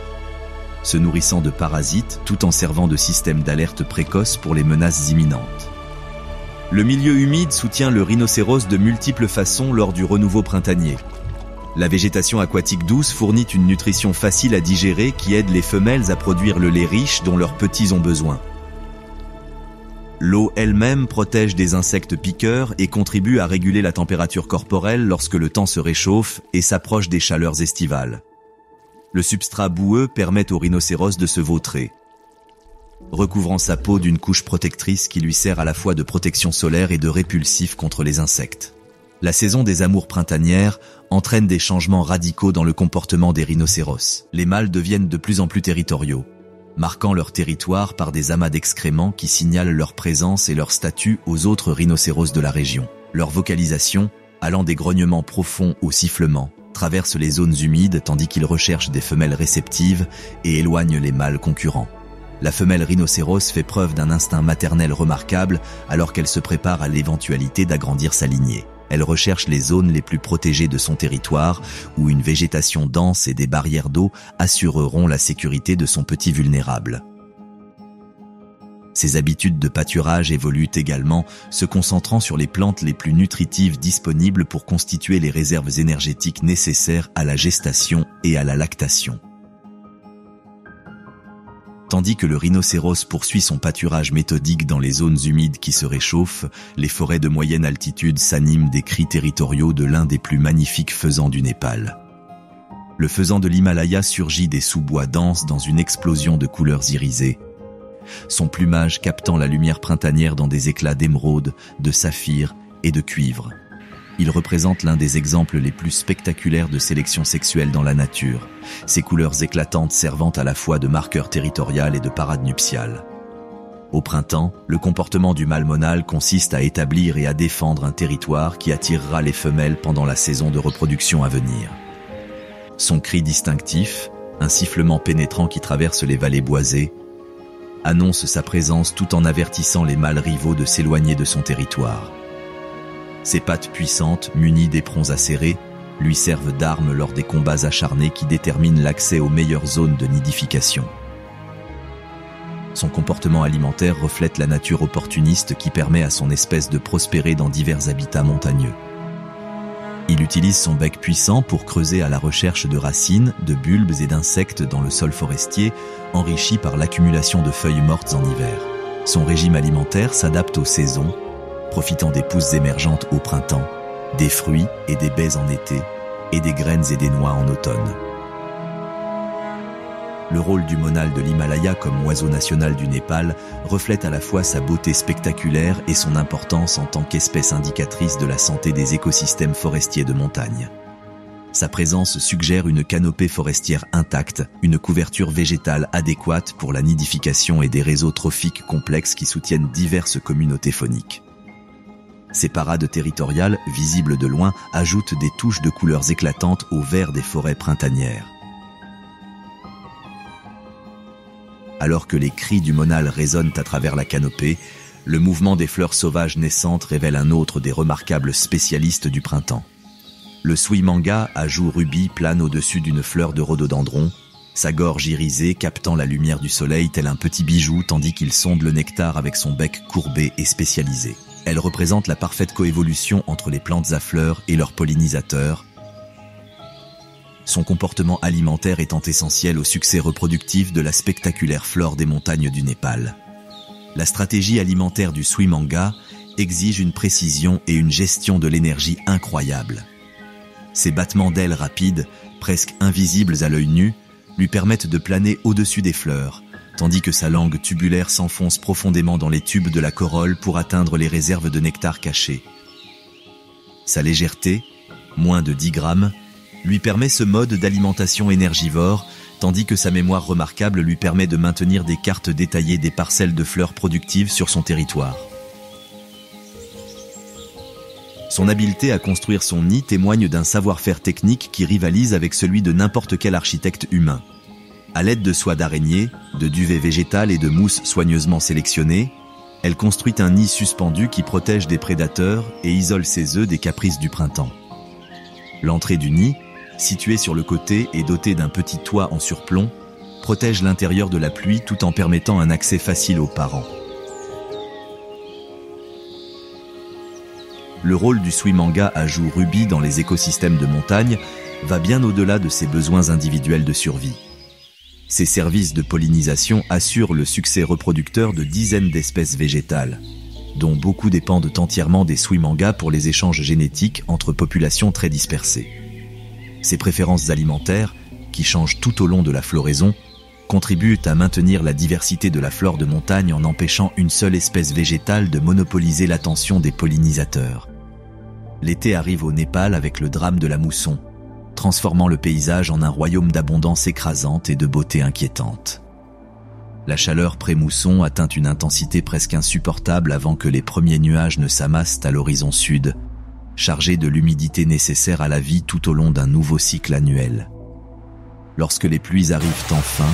se nourrissant de parasites tout en servant de système d'alerte précoce pour les menaces imminentes. Le milieu humide soutient le rhinocéros de multiples façons lors du renouveau printanier. La végétation aquatique douce fournit une nutrition facile à digérer qui aide les femelles à produire le lait riche dont leurs petits ont besoin. L'eau elle-même protège des insectes piqueurs et contribue à réguler la température corporelle lorsque le temps se réchauffe et s'approche des chaleurs estivales. Le substrat boueux permet au rhinocéros de se vautrer, recouvrant sa peau d'une couche protectrice qui lui sert à la fois de protection solaire et de répulsif contre les insectes. La saison des amours printanières entraîne des changements radicaux dans le comportement des rhinocéros. Les mâles deviennent de plus en plus territoriaux, marquant leur territoire par des amas d'excréments qui signalent leur présence et leur statut aux autres rhinocéros de la région. Leur vocalisation, allant des grognements profonds aux sifflements, traverse les zones humides tandis qu'ils recherchent des femelles réceptives et éloignent les mâles concurrents. La femelle rhinocéros fait preuve d'un instinct maternel remarquable alors qu'elle se prépare à l'éventualité d'agrandir sa lignée. Elle recherche les zones les plus protégées de son territoire où une végétation dense et des barrières d'eau assureront la sécurité de son petit vulnérable. Ses habitudes de pâturage évoluent également, se concentrant sur les plantes les plus nutritives disponibles pour constituer les réserves énergétiques nécessaires à la gestation et à la lactation. Tandis que le rhinocéros poursuit son pâturage méthodique dans les zones humides qui se réchauffent, les forêts de moyenne altitude s'animent des cris territoriaux de l'un des plus magnifiques faisans du Népal. Le faisan de l'Himalaya surgit des sous-bois denses dans une explosion de couleurs irisées, son plumage captant la lumière printanière dans des éclats d'émeraude, de saphir et de cuivre. Il représente l'un des exemples les plus spectaculaires de sélection sexuelle dans la nature, ses couleurs éclatantes servant à la fois de marqueur territorial et de parade nuptiale. Au printemps, le comportement du mâle monal consiste à établir et à défendre un territoire qui attirera les femelles pendant la saison de reproduction à venir. Son cri distinctif, un sifflement pénétrant qui traverse les vallées boisées, annonce sa présence tout en avertissant les mâles rivaux de s'éloigner de son territoire. Ses pattes puissantes, munies d'éperons acérés, lui servent d'armes lors des combats acharnés qui déterminent l'accès aux meilleures zones de nidification. Son comportement alimentaire reflète la nature opportuniste qui permet à son espèce de prospérer dans divers habitats montagneux. Il utilise son bec puissant pour creuser à la recherche de racines, de bulbes et d'insectes dans le sol forestier, enrichi par l'accumulation de feuilles mortes en hiver. Son régime alimentaire s'adapte aux saisons, profitant des pousses émergentes au printemps, des fruits et des baies en été, et des graines et des noix en automne. Le rôle du monal de l'Himalaya comme oiseau national du Népal reflète à la fois sa beauté spectaculaire et son importance en tant qu'espèce indicatrice de la santé des écosystèmes forestiers de montagne. Sa présence suggère une canopée forestière intacte, une couverture végétale adéquate pour la nidification et des réseaux trophiques complexes qui soutiennent diverses communautés fauniques. Ces parades territoriales, visibles de loin, ajoutent des touches de couleurs éclatantes au vert des forêts printanières. Alors que les cris du monal résonnent à travers la canopée, le mouvement des fleurs sauvages naissantes révèle un autre des remarquables spécialistes du printemps. Le suimanga à joues rubis plane au-dessus d'une fleur de rhododendron, sa gorge irisée captant la lumière du soleil tel un petit bijou tandis qu'il sonde le nectar avec son bec courbé et spécialisé. Elle représente la parfaite coévolution entre les plantes à fleurs et leurs pollinisateurs, son comportement alimentaire étant essentiel au succès reproductif de la spectaculaire flore des montagnes du Népal. La stratégie alimentaire du suimanga exige une précision et une gestion de l'énergie incroyables. Ses battements d'ailes rapides, presque invisibles à l'œil nu, lui permettent de planer au-dessus des fleurs, tandis que sa langue tubulaire s'enfonce profondément dans les tubes de la corolle pour atteindre les réserves de nectar cachées. Sa légèreté, moins de 10 grammes, lui permet ce mode d'alimentation énergivore, tandis que sa mémoire remarquable lui permet de maintenir des cartes détaillées des parcelles de fleurs productives sur son territoire. Son habileté à construire son nid témoigne d'un savoir-faire technique qui rivalise avec celui de n'importe quel architecte humain. À l'aide de soies d'araignée, de duvet végétal et de mousse soigneusement sélectionnée, elle construit un nid suspendu qui protège des prédateurs et isole ses œufs des caprices du printemps. L'entrée du nid, située sur le côté et dotée d'un petit toit en surplomb, protège l'intérieur de la pluie tout en permettant un accès facile aux parents. Le rôle du suimanga à joues rubis dans les écosystèmes de montagne va bien au-delà de ses besoins individuels de survie. Ces services de pollinisation assurent le succès reproducteur de dizaines d'espèces végétales, dont beaucoup dépendent entièrement des suimangas pour les échanges génétiques entre populations très dispersées. Ces préférences alimentaires, qui changent tout au long de la floraison, contribuent à maintenir la diversité de la flore de montagne en empêchant une seule espèce végétale de monopoliser l'attention des pollinisateurs. L'été arrive au Népal avec le drame de la mousson, transformant le paysage en un royaume d'abondance écrasante et de beauté inquiétante. La chaleur pré-mousson atteint une intensité presque insupportable avant que les premiers nuages ne s'amassent à l'horizon sud, chargés de l'humidité nécessaire à la vie tout au long d'un nouveau cycle annuel. Lorsque les pluies arrivent enfin,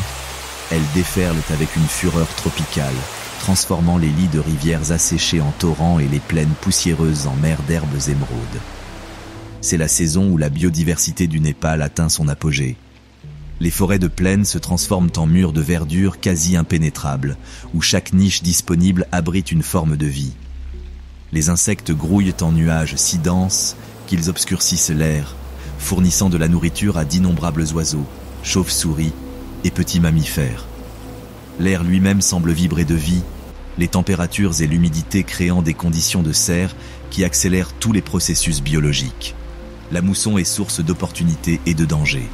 elles déferlent avec une fureur tropicale, transformant les lits de rivières asséchés en torrents et les plaines poussiéreuses en mer d'herbes émeraudes. C'est la saison où la biodiversité du Népal atteint son apogée. Les forêts de plaine se transforment en murs de verdure quasi impénétrables, où chaque niche disponible abrite une forme de vie. Les insectes grouillent en nuages si denses qu'ils obscurcissent l'air, fournissant de la nourriture à d'innombrables oiseaux, chauves-souris et petits mammifères. L'air lui-même semble vibrer de vie, les températures et l'humidité créant des conditions de serre qui accélèrent tous les processus biologiques. La mousson est source d'opportunités et de dangers.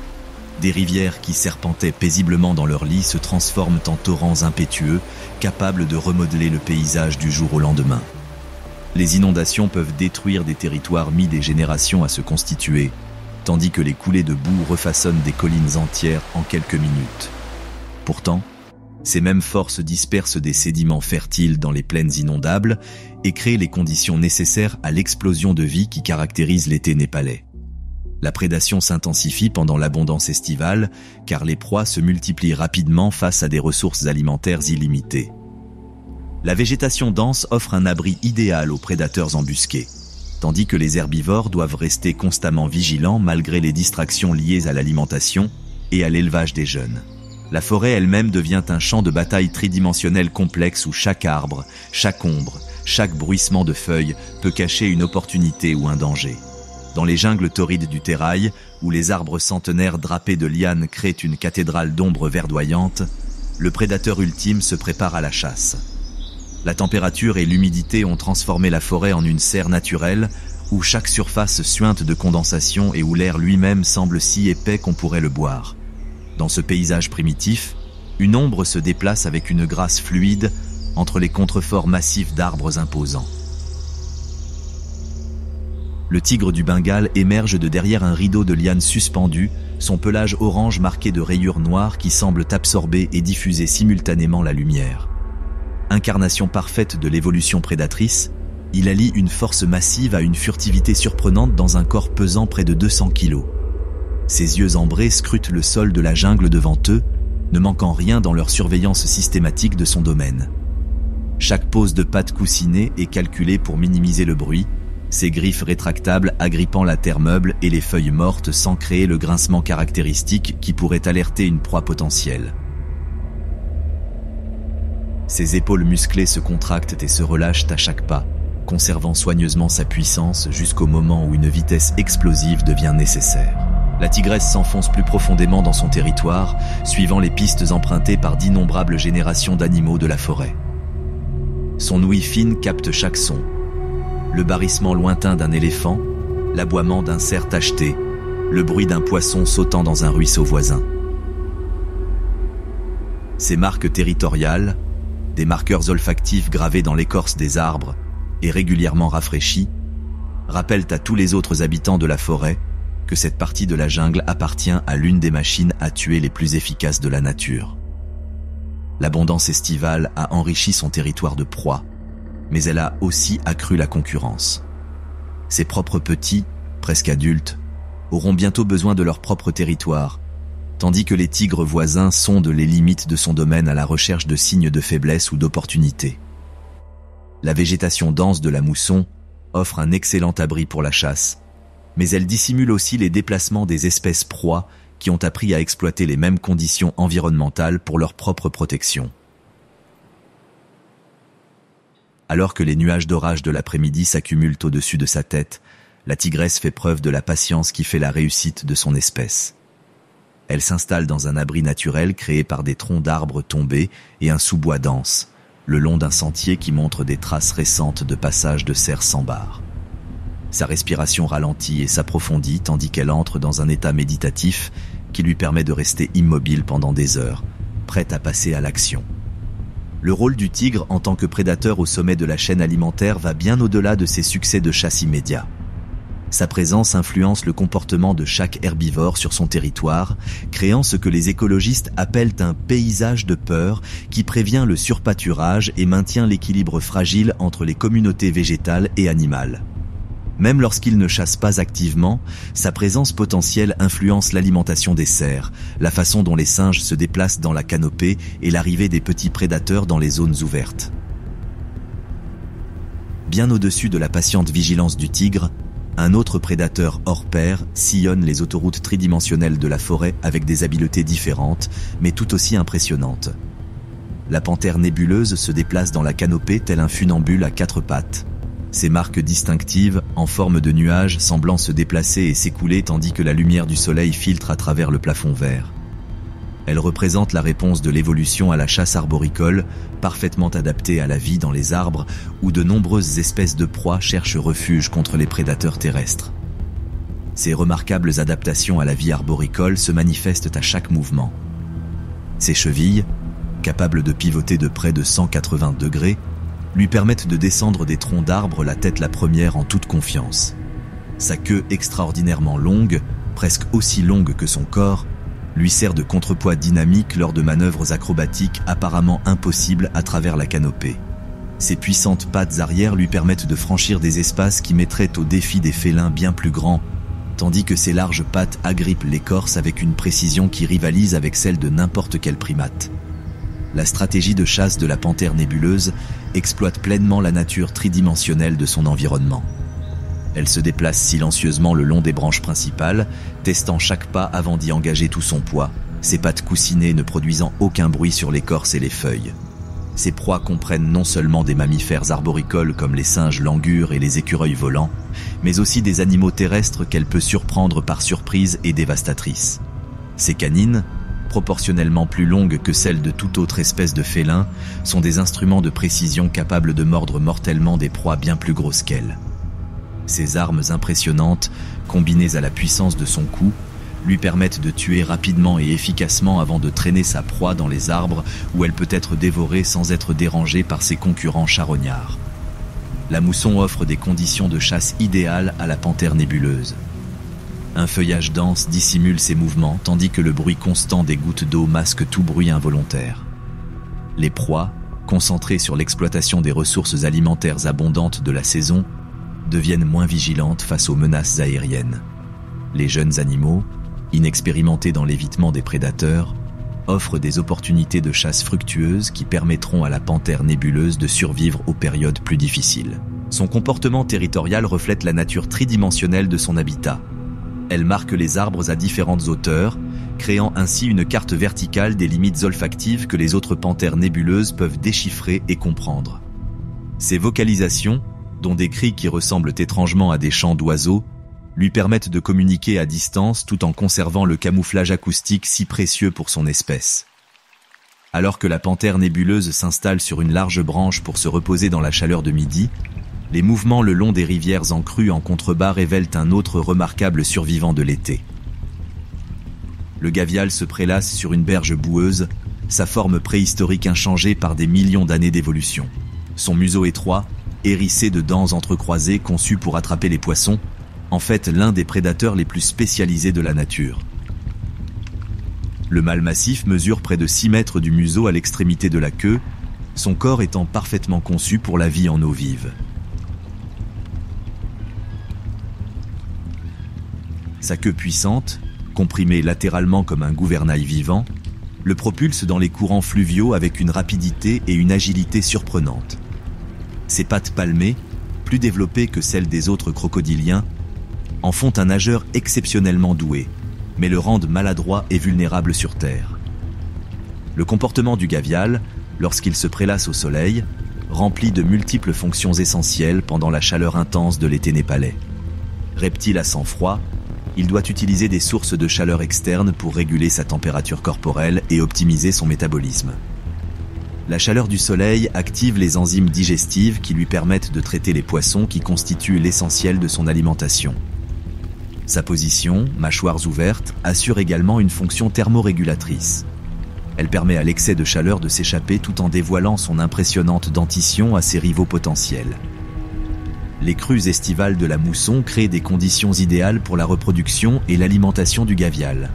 Des rivières qui serpentaient paisiblement dans leur lit se transforment en torrents impétueux, capables de remodeler le paysage du jour au lendemain. Les inondations peuvent détruire des territoires mis des générations à se constituer, tandis que les coulées de boue refaçonnent des collines entières en quelques minutes. Pourtant, ces mêmes forces dispersent des sédiments fertiles dans les plaines inondables et créent les conditions nécessaires à l'explosion de vie qui caractérise l'été népalais. La prédation s'intensifie pendant l'abondance estivale, car les proies se multiplient rapidement face à des ressources alimentaires illimitées. La végétation dense offre un abri idéal aux prédateurs embusqués, tandis que les herbivores doivent rester constamment vigilants malgré les distractions liées à l'alimentation et à l'élevage des jeunes. La forêt elle-même devient un champ de bataille tridimensionnel complexe où chaque arbre, chaque ombre, chaque bruissement de feuilles peut cacher une opportunité ou un danger. Dans les jungles torrides du Térail, où les arbres centenaires drapés de lianes créent une cathédrale d'ombre verdoyante, le prédateur ultime se prépare à la chasse. La température et l'humidité ont transformé la forêt en une serre naturelle, où chaque surface suinte de condensation et où l'air lui-même semble si épais qu'on pourrait le boire. Dans ce paysage primitif, une ombre se déplace avec une grâce fluide entre les contreforts massifs d'arbres imposants. Le tigre du Bengale émerge de derrière un rideau de lianes suspendues, son pelage orange marqué de rayures noires qui semblent absorber et diffuser simultanément la lumière. Incarnation parfaite de l'évolution prédatrice, il allie une force massive à une furtivité surprenante dans un corps pesant près de 200 kilos. Ses yeux ambrés scrutent le sol de la jungle devant eux, ne manquant rien dans leur surveillance systématique de son domaine. Chaque pose de pattes coussinées est calculée pour minimiser le bruit, ses griffes rétractables agrippant la terre meuble et les feuilles mortes sans créer le grincement caractéristique qui pourrait alerter une proie potentielle. Ses épaules musclées se contractent et se relâchent à chaque pas, conservant soigneusement sa puissance jusqu'au moment où une vitesse explosive devient nécessaire. La tigresse s'enfonce plus profondément dans son territoire, suivant les pistes empruntées par d'innombrables générations d'animaux de la forêt. Son ouïe fine capte chaque son. Le barrissement lointain d'un éléphant, l'aboiement d'un cerf tacheté, le bruit d'un poisson sautant dans un ruisseau voisin. Ces marques territoriales, des marqueurs olfactifs gravés dans l'écorce des arbres et régulièrement rafraîchis, rappellent à tous les autres habitants de la forêt que cette partie de la jungle appartient à l'une des machines à tuer les plus efficaces de la nature. L'abondance estivale a enrichi son territoire de proie, mais elle a aussi accru la concurrence. Ses propres petits, presque adultes, auront bientôt besoin de leur propre territoire, tandis que les tigres voisins sondent les limites de son domaine à la recherche de signes de faiblesse ou d'opportunité. La végétation dense de la mousson offre un excellent abri pour la chasse, mais elle dissimule aussi les déplacements des espèces proies qui ont appris à exploiter les mêmes conditions environnementales pour leur propre protection. Alors que les nuages d'orage de l'après-midi s'accumulent au-dessus de sa tête, la tigresse fait preuve de la patience qui fait la réussite de son espèce. Elle s'installe dans un abri naturel créé par des troncs d'arbres tombés et un sous-bois dense, le long d'un sentier qui montre des traces récentes de passage de cerfs sans barre. Sa respiration ralentit et s'approfondit tandis qu'elle entre dans un état méditatif qui lui permet de rester immobile pendant des heures, prête à passer à l'action. Le rôle du tigre en tant que prédateur au sommet de la chaîne alimentaire va bien au-delà de ses succès de chasse immédiats. Sa présence influence le comportement de chaque herbivore sur son territoire, créant ce que les écologistes appellent un paysage de peur qui prévient le surpâturage et maintient l'équilibre fragile entre les communautés végétales et animales. Même lorsqu'il ne chasse pas activement, sa présence potentielle influence l'alimentation des cerfs, la façon dont les singes se déplacent dans la canopée et l'arrivée des petits prédateurs dans les zones ouvertes. Bien au-dessus de la patiente vigilance du tigre, un autre prédateur hors pair sillonne les autoroutes tridimensionnelles de la forêt avec des habiletés différentes, mais tout aussi impressionnantes. La panthère nébuleuse se déplace dans la canopée tel un funambule à quatre pattes. Ses marques distinctives, en forme de nuages, semblant se déplacer et s'écouler tandis que la lumière du soleil filtre à travers le plafond vert. Elle représente la réponse de l'évolution à la chasse arboricole, parfaitement adaptée à la vie dans les arbres, où de nombreuses espèces de proies cherchent refuge contre les prédateurs terrestres. Ces remarquables adaptations à la vie arboricole se manifestent à chaque mouvement. Ses chevilles, capables de pivoter de près de 180 degrés, lui permettent de descendre des troncs d'arbres la tête la première en toute confiance. Sa queue extraordinairement longue, presque aussi longue que son corps, lui sert de contrepoids dynamique lors de manœuvres acrobatiques apparemment impossibles à travers la canopée. Ses puissantes pattes arrière lui permettent de franchir des espaces qui mettraient au défi des félins bien plus grands, tandis que ses larges pattes agrippent l'écorce avec une précision qui rivalise avec celle de n'importe quel primate. La stratégie de chasse de la panthère nébuleuse exploite pleinement la nature tridimensionnelle de son environnement. Elle se déplace silencieusement le long des branches principales, testant chaque pas avant d'y engager tout son poids, ses pattes coussinées ne produisant aucun bruit sur l'écorce et les feuilles. Ses proies comprennent non seulement des mammifères arboricoles comme les singes langurs et les écureuils volants, mais aussi des animaux terrestres qu'elle peut surprendre par surprise et dévastatrices. Ses canines, proportionnellement plus longues que celles de toute autre espèce de félin, sont des instruments de précision capables de mordre mortellement des proies bien plus grosses qu'elle. Ces armes impressionnantes, combinées à la puissance de son cou, lui permettent de tuer rapidement et efficacement avant de traîner sa proie dans les arbres où elle peut être dévorée sans être dérangée par ses concurrents charognards. La mousson offre des conditions de chasse idéales à la panthère nébuleuse. Un feuillage dense dissimule ses mouvements tandis que le bruit constant des gouttes d'eau masque tout bruit involontaire. Les proies, concentrées sur l'exploitation des ressources alimentaires abondantes de la saison, deviennent moins vigilantes face aux menaces aériennes. Les jeunes animaux, inexpérimentés dans l'évitement des prédateurs, offrent des opportunités de chasse fructueuses qui permettront à la panthère nébuleuse de survivre aux périodes plus difficiles. Son comportement territorial reflète la nature tridimensionnelle de son habitat. Elle marque les arbres à différentes hauteurs, créant ainsi une carte verticale des limites olfactives que les autres panthères nébuleuses peuvent déchiffrer et comprendre. Ces vocalisations, dont des cris qui ressemblent étrangement à des chants d'oiseaux, lui permettent de communiquer à distance tout en conservant le camouflage acoustique si précieux pour son espèce. Alors que la panthère nébuleuse s'installe sur une large branche pour se reposer dans la chaleur de midi, les mouvements le long des rivières en crue en contrebas révèlent un autre remarquable survivant de l'été. Le gavial se prélasse sur une berge boueuse, sa forme préhistorique inchangée par des millions d'années d'évolution. Son museau étroit, hérissé de dents entrecroisées conçues pour attraper les poissons, en fait l'un des prédateurs les plus spécialisés de la nature. Le mâle massif mesure près de 6 mètres du museau à l'extrémité de la queue, son corps étant parfaitement conçu pour la vie en eau vive. Sa queue puissante, Comprimé latéralement comme un gouvernail vivant, le propulse dans les courants fluviaux avec une rapidité et une agilité surprenantes. Ses pattes palmées, plus développées que celles des autres crocodiliens, en font un nageur exceptionnellement doué, mais le rendent maladroit et vulnérable sur Terre. Le comportement du gavial, lorsqu'il se prélasse au soleil, remplit de multiples fonctions essentielles pendant la chaleur intense de l'été népalais. Reptile à sang froid, il doit utiliser des sources de chaleur externes pour réguler sa température corporelle et optimiser son métabolisme. La chaleur du soleil active les enzymes digestives qui lui permettent de traiter les poissons qui constituent l'essentiel de son alimentation. Sa position, mâchoires ouvertes, assure également une fonction thermorégulatrice. Elle permet à l'excès de chaleur de s'échapper tout en dévoilant son impressionnante dentition à ses rivaux potentiels. Les crues estivales de la mousson créent des conditions idéales pour la reproduction et l'alimentation du gavial.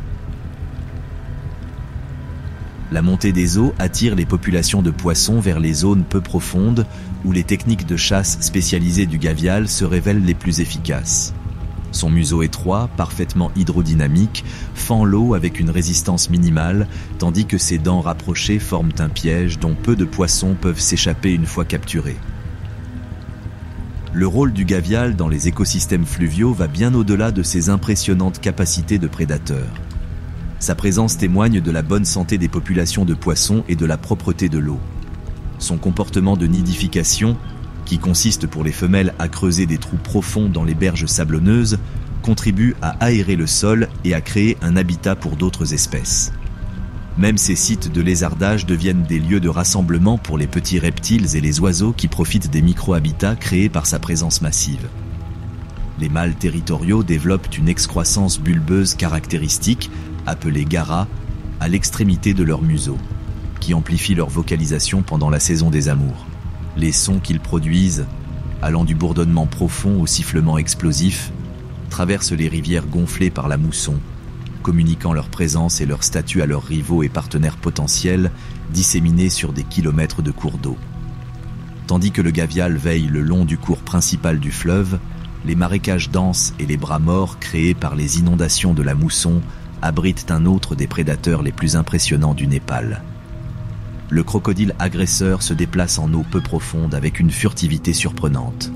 La montée des eaux attire les populations de poissons vers les zones peu profondes où les techniques de chasse spécialisées du gavial se révèlent les plus efficaces. Son museau étroit, parfaitement hydrodynamique, fend l'eau avec une résistance minimale, tandis que ses dents rapprochées forment un piège dont peu de poissons peuvent s'échapper une fois capturés. Le rôle du gavial dans les écosystèmes fluviaux va bien au-delà de ses impressionnantes capacités de prédateur. Sa présence témoigne de la bonne santé des populations de poissons et de la propreté de l'eau. Son comportement de nidification, qui consiste pour les femelles à creuser des trous profonds dans les berges sablonneuses, contribue à aérer le sol et à créer un habitat pour d'autres espèces. Même ces sites de lézardage deviennent des lieux de rassemblement pour les petits reptiles et les oiseaux qui profitent des micro-habitats créés par sa présence massive. Les mâles territoriaux développent une excroissance bulbeuse caractéristique, appelée gara, à l'extrémité de leur museau, qui amplifie leur vocalisation pendant la saison des amours. Les sons qu'ils produisent, allant du bourdonnement profond au sifflement explosif, traversent les rivières gonflées par la mousson, communiquant leur présence et leur statut à leurs rivaux et partenaires potentiels disséminés sur des kilomètres de cours d'eau. Tandis que le gavial veille le long du cours principal du fleuve, les marécages denses et les bras morts créés par les inondations de la mousson abritent un autre des prédateurs les plus impressionnants du Népal. Le crocodile agresseur se déplace en eau peu profonde avec une furtivité surprenante.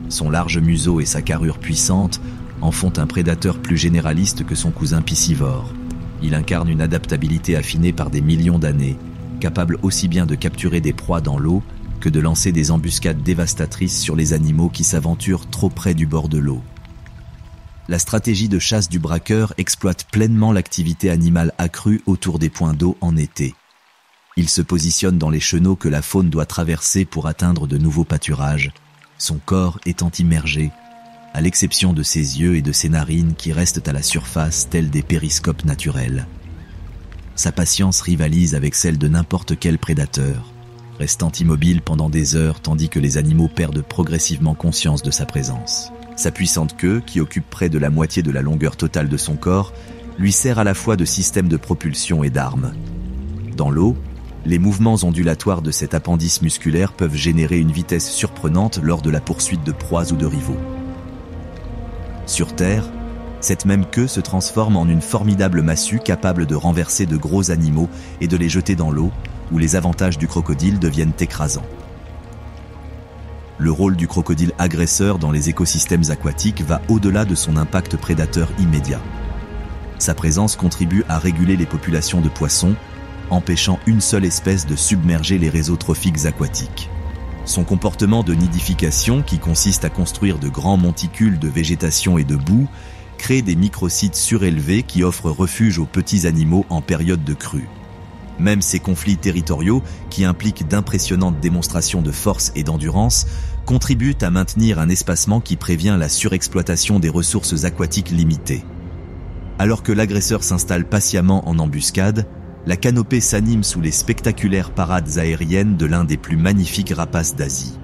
Son large museau et sa carrure puissante en font un prédateur plus généraliste que son cousin piscivore. Il incarne une adaptabilité affinée par des millions d'années, capable aussi bien de capturer des proies dans l'eau que de lancer des embuscades dévastatrices sur les animaux qui s'aventurent trop près du bord de l'eau. La stratégie de chasse du braqueur exploite pleinement l'activité animale accrue autour des points d'eau en été. Il se positionne dans les chenaux que la faune doit traverser pour atteindre de nouveaux pâturages, son corps étant immergé, à l'exception de ses yeux et de ses narines qui restent à la surface tels des périscopes naturels. Sa patience rivalise avec celle de n'importe quel prédateur, restant immobile pendant des heures tandis que les animaux perdent progressivement conscience de sa présence. Sa puissante queue, qui occupe près de la moitié de la longueur totale de son corps, lui sert à la fois de système de propulsion et d'arme. Dans l'eau, les mouvements ondulatoires de cet appendice musculaire peuvent générer une vitesse surprenante lors de la poursuite de proies ou de rivaux. Sur Terre, cette même queue se transforme en une formidable massue capable de renverser de gros animaux et de les jeter dans l'eau, où les avantages du crocodile deviennent écrasants. Le rôle du crocodile agresseur dans les écosystèmes aquatiques va au-delà de son impact prédateur immédiat. Sa présence contribue à réguler les populations de poissons, empêchant une seule espèce de submerger les réseaux trophiques aquatiques. Son comportement de nidification, qui consiste à construire de grands monticules de végétation et de boue, crée des microsites surélevés qui offrent refuge aux petits animaux en période de crue. Même ces conflits territoriaux, qui impliquent d'impressionnantes démonstrations de force et d'endurance, contribuent à maintenir un espacement qui prévient la surexploitation des ressources aquatiques limitées. Alors que l'agresseur s'installe patiemment en embuscade, la canopée s'anime sous les spectaculaires parades aériennes de l'un des plus magnifiques rapaces d'Asie.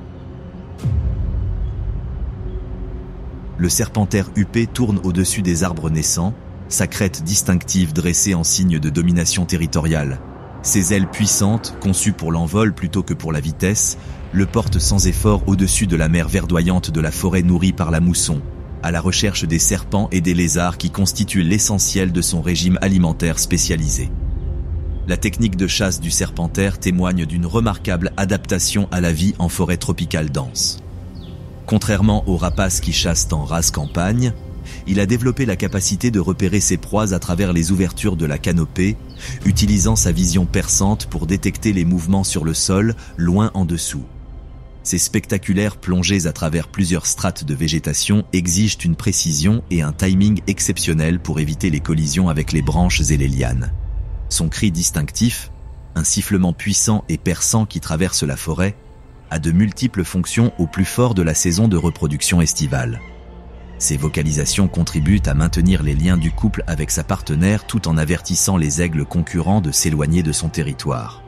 Le serpentaire huppé tourne au-dessus des arbres naissants, sa crête distinctive dressée en signe de domination territoriale. Ses ailes puissantes, conçues pour l'envol plutôt que pour la vitesse, le portent sans effort au-dessus de la mer verdoyante de la forêt nourrie par la mousson, à la recherche des serpents et des lézards qui constituent l'essentiel de son régime alimentaire spécialisé. La technique de chasse du serpentaire témoigne d'une remarquable adaptation à la vie en forêt tropicale dense. Contrairement aux rapaces qui chassent en rase campagne, il a développé la capacité de repérer ses proies à travers les ouvertures de la canopée, utilisant sa vision perçante pour détecter les mouvements sur le sol, loin en dessous. Ces spectaculaires plongées à travers plusieurs strates de végétation exigent une précision et un timing exceptionnels pour éviter les collisions avec les branches et les lianes. Son cri distinctif, un sifflement puissant et perçant qui traverse la forêt, a de multiples fonctions au plus fort de la saison de reproduction estivale. Ces vocalisations contribuent à maintenir les liens du couple avec sa partenaire tout en avertissant les aigles concurrents de s'éloigner de son territoire.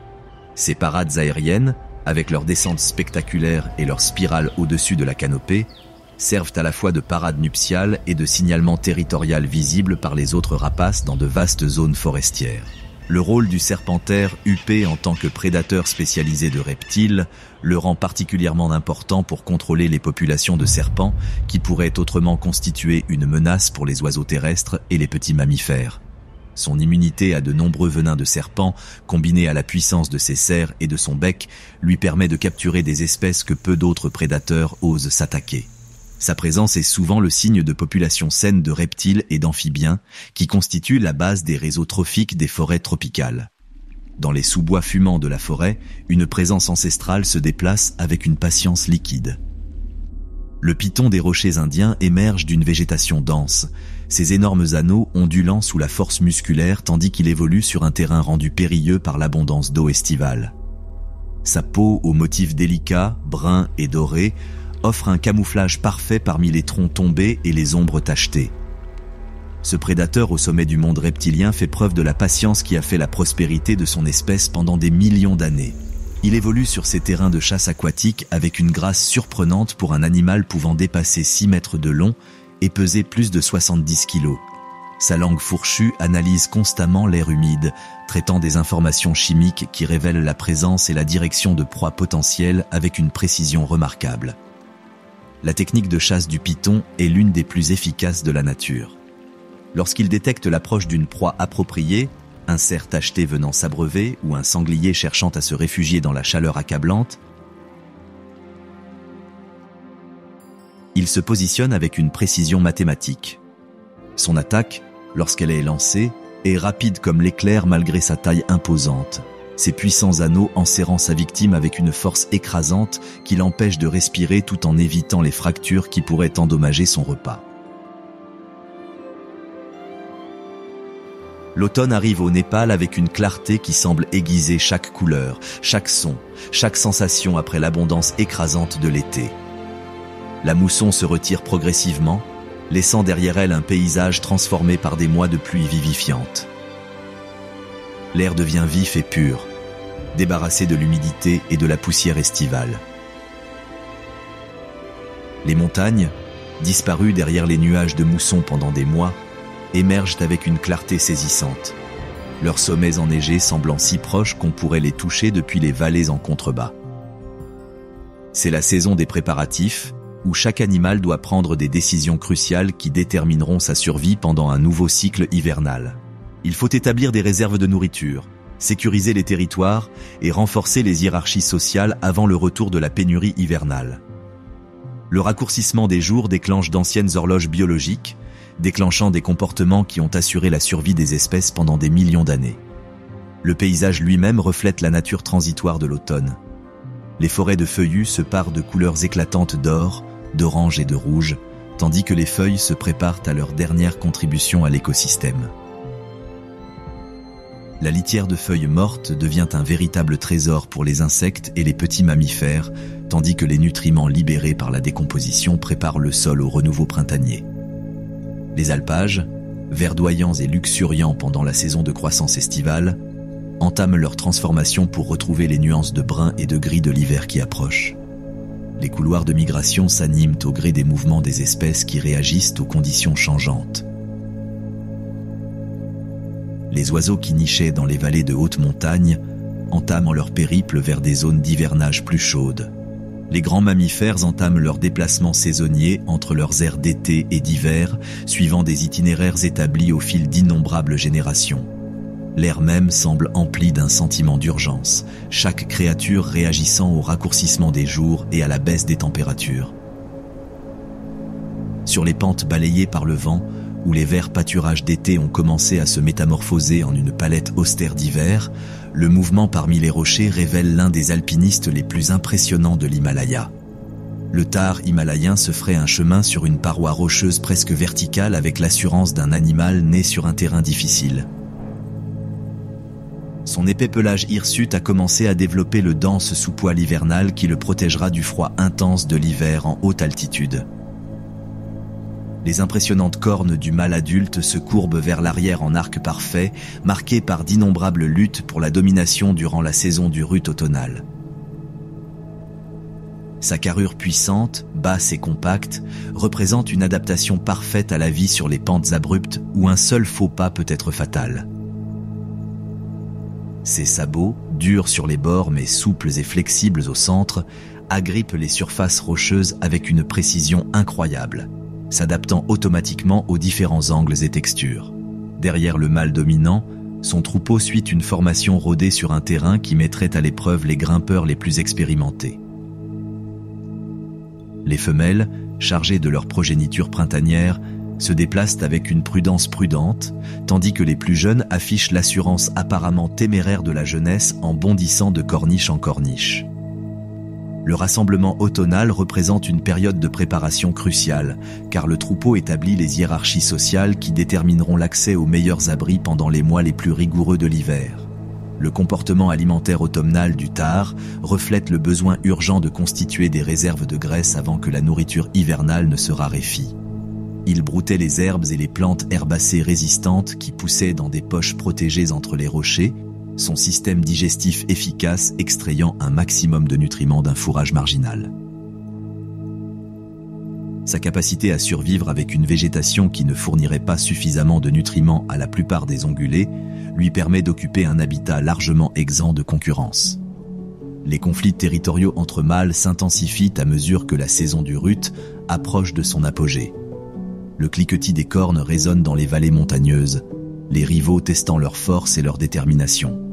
Ces parades aériennes, avec leurs descentes spectaculaires et leurs spirales au-dessus de la canopée, servent à la fois de parade nuptiale et de signalement territorial visible par les autres rapaces dans de vastes zones forestières. Le rôle du serpentaire huppé en tant que prédateur spécialisé de reptiles le rend particulièrement important pour contrôler les populations de serpents qui pourraient autrement constituer une menace pour les oiseaux terrestres et les petits mammifères. Son immunité à de nombreux venins de serpents, combinée à la puissance de ses serres et de son bec, lui permet de capturer des espèces que peu d'autres prédateurs osent s'attaquer. Sa présence est souvent le signe de populations saines de reptiles et d'amphibiens qui constituent la base des réseaux trophiques des forêts tropicales. Dans les sous-bois fumants de la forêt, une présence ancestrale se déplace avec une patience liquide. Le python des rochers indiens émerge d'une végétation dense, ses énormes anneaux ondulant sous la force musculaire tandis qu'il évolue sur un terrain rendu périlleux par l'abondance d'eau estivale. Sa peau aux motifs délicats, bruns et dorés, offre un camouflage parfait parmi les troncs tombés et les ombres tachetées. Ce prédateur au sommet du monde reptilien fait preuve de la patience qui a fait la prospérité de son espèce pendant des millions d'années. Il évolue sur ces terrains de chasse aquatique avec une grâce surprenante pour un animal pouvant dépasser 6 mètres de long et peser plus de 70 kilos. Sa langue fourchue analyse constamment l'air humide, traitant des informations chimiques qui révèlent la présence et la direction de proies potentielles avec une précision remarquable. La technique de chasse du python est l'une des plus efficaces de la nature. Lorsqu'il détecte l'approche d'une proie appropriée, un cerf tacheté venant s'abreuver ou un sanglier cherchant à se réfugier dans la chaleur accablante, il se positionne avec une précision mathématique. Son attaque, lorsqu'elle est lancée, est rapide comme l'éclair malgré sa taille imposante, ses puissants anneaux enserrant sa victime avec une force écrasante qui l'empêche de respirer tout en évitant les fractures qui pourraient endommager son repas. L'automne arrive au Népal avec une clarté qui semble aiguiser chaque couleur, chaque son, chaque sensation après l'abondance écrasante de l'été. La mousson se retire progressivement, laissant derrière elle un paysage transformé par des mois de pluie vivifiante. L'air devient vif et pur, débarrassé de l'humidité et de la poussière estivale. Les montagnes, disparues derrière les nuages de mousson pendant des mois, émergent avec une clarté saisissante, leurs sommets enneigés semblant si proches qu'on pourrait les toucher depuis les vallées en contrebas. C'est la saison des préparatifs, où chaque animal doit prendre des décisions cruciales qui détermineront sa survie pendant un nouveau cycle hivernal. Il faut établir des réserves de nourriture, sécuriser les territoires et renforcer les hiérarchies sociales avant le retour de la pénurie hivernale. Le raccourcissement des jours déclenche d'anciennes horloges biologiques, déclenchant des comportements qui ont assuré la survie des espèces pendant des millions d'années. Le paysage lui-même reflète la nature transitoire de l'automne. Les forêts de feuillus se parent de couleurs éclatantes d'or, d'orange et de rouge, tandis que les feuilles se préparent à leur dernière contribution à l'écosystème. La litière de feuilles mortes devient un véritable trésor pour les insectes et les petits mammifères, tandis que les nutriments libérés par la décomposition préparent le sol au renouveau printanier. Les alpages, verdoyants et luxuriants pendant la saison de croissance estivale, entament leur transformation pour retrouver les nuances de brun et de gris de l'hiver qui approche. Les couloirs de migration s'animent au gré des mouvements des espèces qui réagissent aux conditions changeantes. Les oiseaux qui nichaient dans les vallées de haute montagne entament leur périple vers des zones d'hivernage plus chaudes. Les grands mammifères entament leurs déplacements saisonniers entre leurs aires d'été et d'hiver, suivant des itinéraires établis au fil d'innombrables générations. L'air même semble empli d'un sentiment d'urgence, chaque créature réagissant au raccourcissement des jours et à la baisse des températures. Sur les pentes balayées par le vent, où les verts pâturages d'été ont commencé à se métamorphoser en une palette austère d'hiver, le mouvement parmi les rochers révèle l'un des alpinistes les plus impressionnants de l'Himalaya. Le Thar himalayen se ferait un chemin sur une paroi rocheuse presque verticale avec l'assurance d'un animal né sur un terrain difficile. Son épais pelage hirsute a commencé à développer le dense sous-poil hivernal qui le protégera du froid intense de l'hiver en haute altitude. Les impressionnantes cornes du mâle adulte se courbent vers l'arrière en arc parfait, marquées par d'innombrables luttes pour la domination durant la saison du rut automnale. Sa carrure puissante, basse et compacte, représente une adaptation parfaite à la vie sur les pentes abruptes où un seul faux pas peut être fatal. Ses sabots, durs sur les bords mais souples et flexibles au centre, agrippent les surfaces rocheuses avec une précision incroyable, s'adaptant automatiquement aux différents angles et textures. Derrière le mâle dominant, son troupeau suit une formation rodée sur un terrain qui mettrait à l'épreuve les grimpeurs les plus expérimentés. Les femelles, chargées de leur progéniture printanière, se déplacent avec une prudence prudente, tandis que les plus jeunes affichent l'assurance apparemment téméraire de la jeunesse en bondissant de corniche en corniche. Le rassemblement automnal représente une période de préparation cruciale, car le troupeau établit les hiérarchies sociales qui détermineront l'accès aux meilleurs abris pendant les mois les plus rigoureux de l'hiver. Le comportement alimentaire automnal du Thar reflète le besoin urgent de constituer des réserves de graisse avant que la nourriture hivernale ne se raréfie. Il broutait les herbes et les plantes herbacées résistantes qui poussaient dans des poches protégées entre les rochers, son système digestif efficace extrayant un maximum de nutriments d'un fourrage marginal. Sa capacité à survivre avec une végétation qui ne fournirait pas suffisamment de nutriments à la plupart des ongulés lui permet d'occuper un habitat largement exempt de concurrence. Les conflits territoriaux entre mâles s'intensifient à mesure que la saison du rut approche de son apogée. Le cliquetis des cornes résonne dans les vallées montagneuses, les rivaux testant leur force et leur détermination.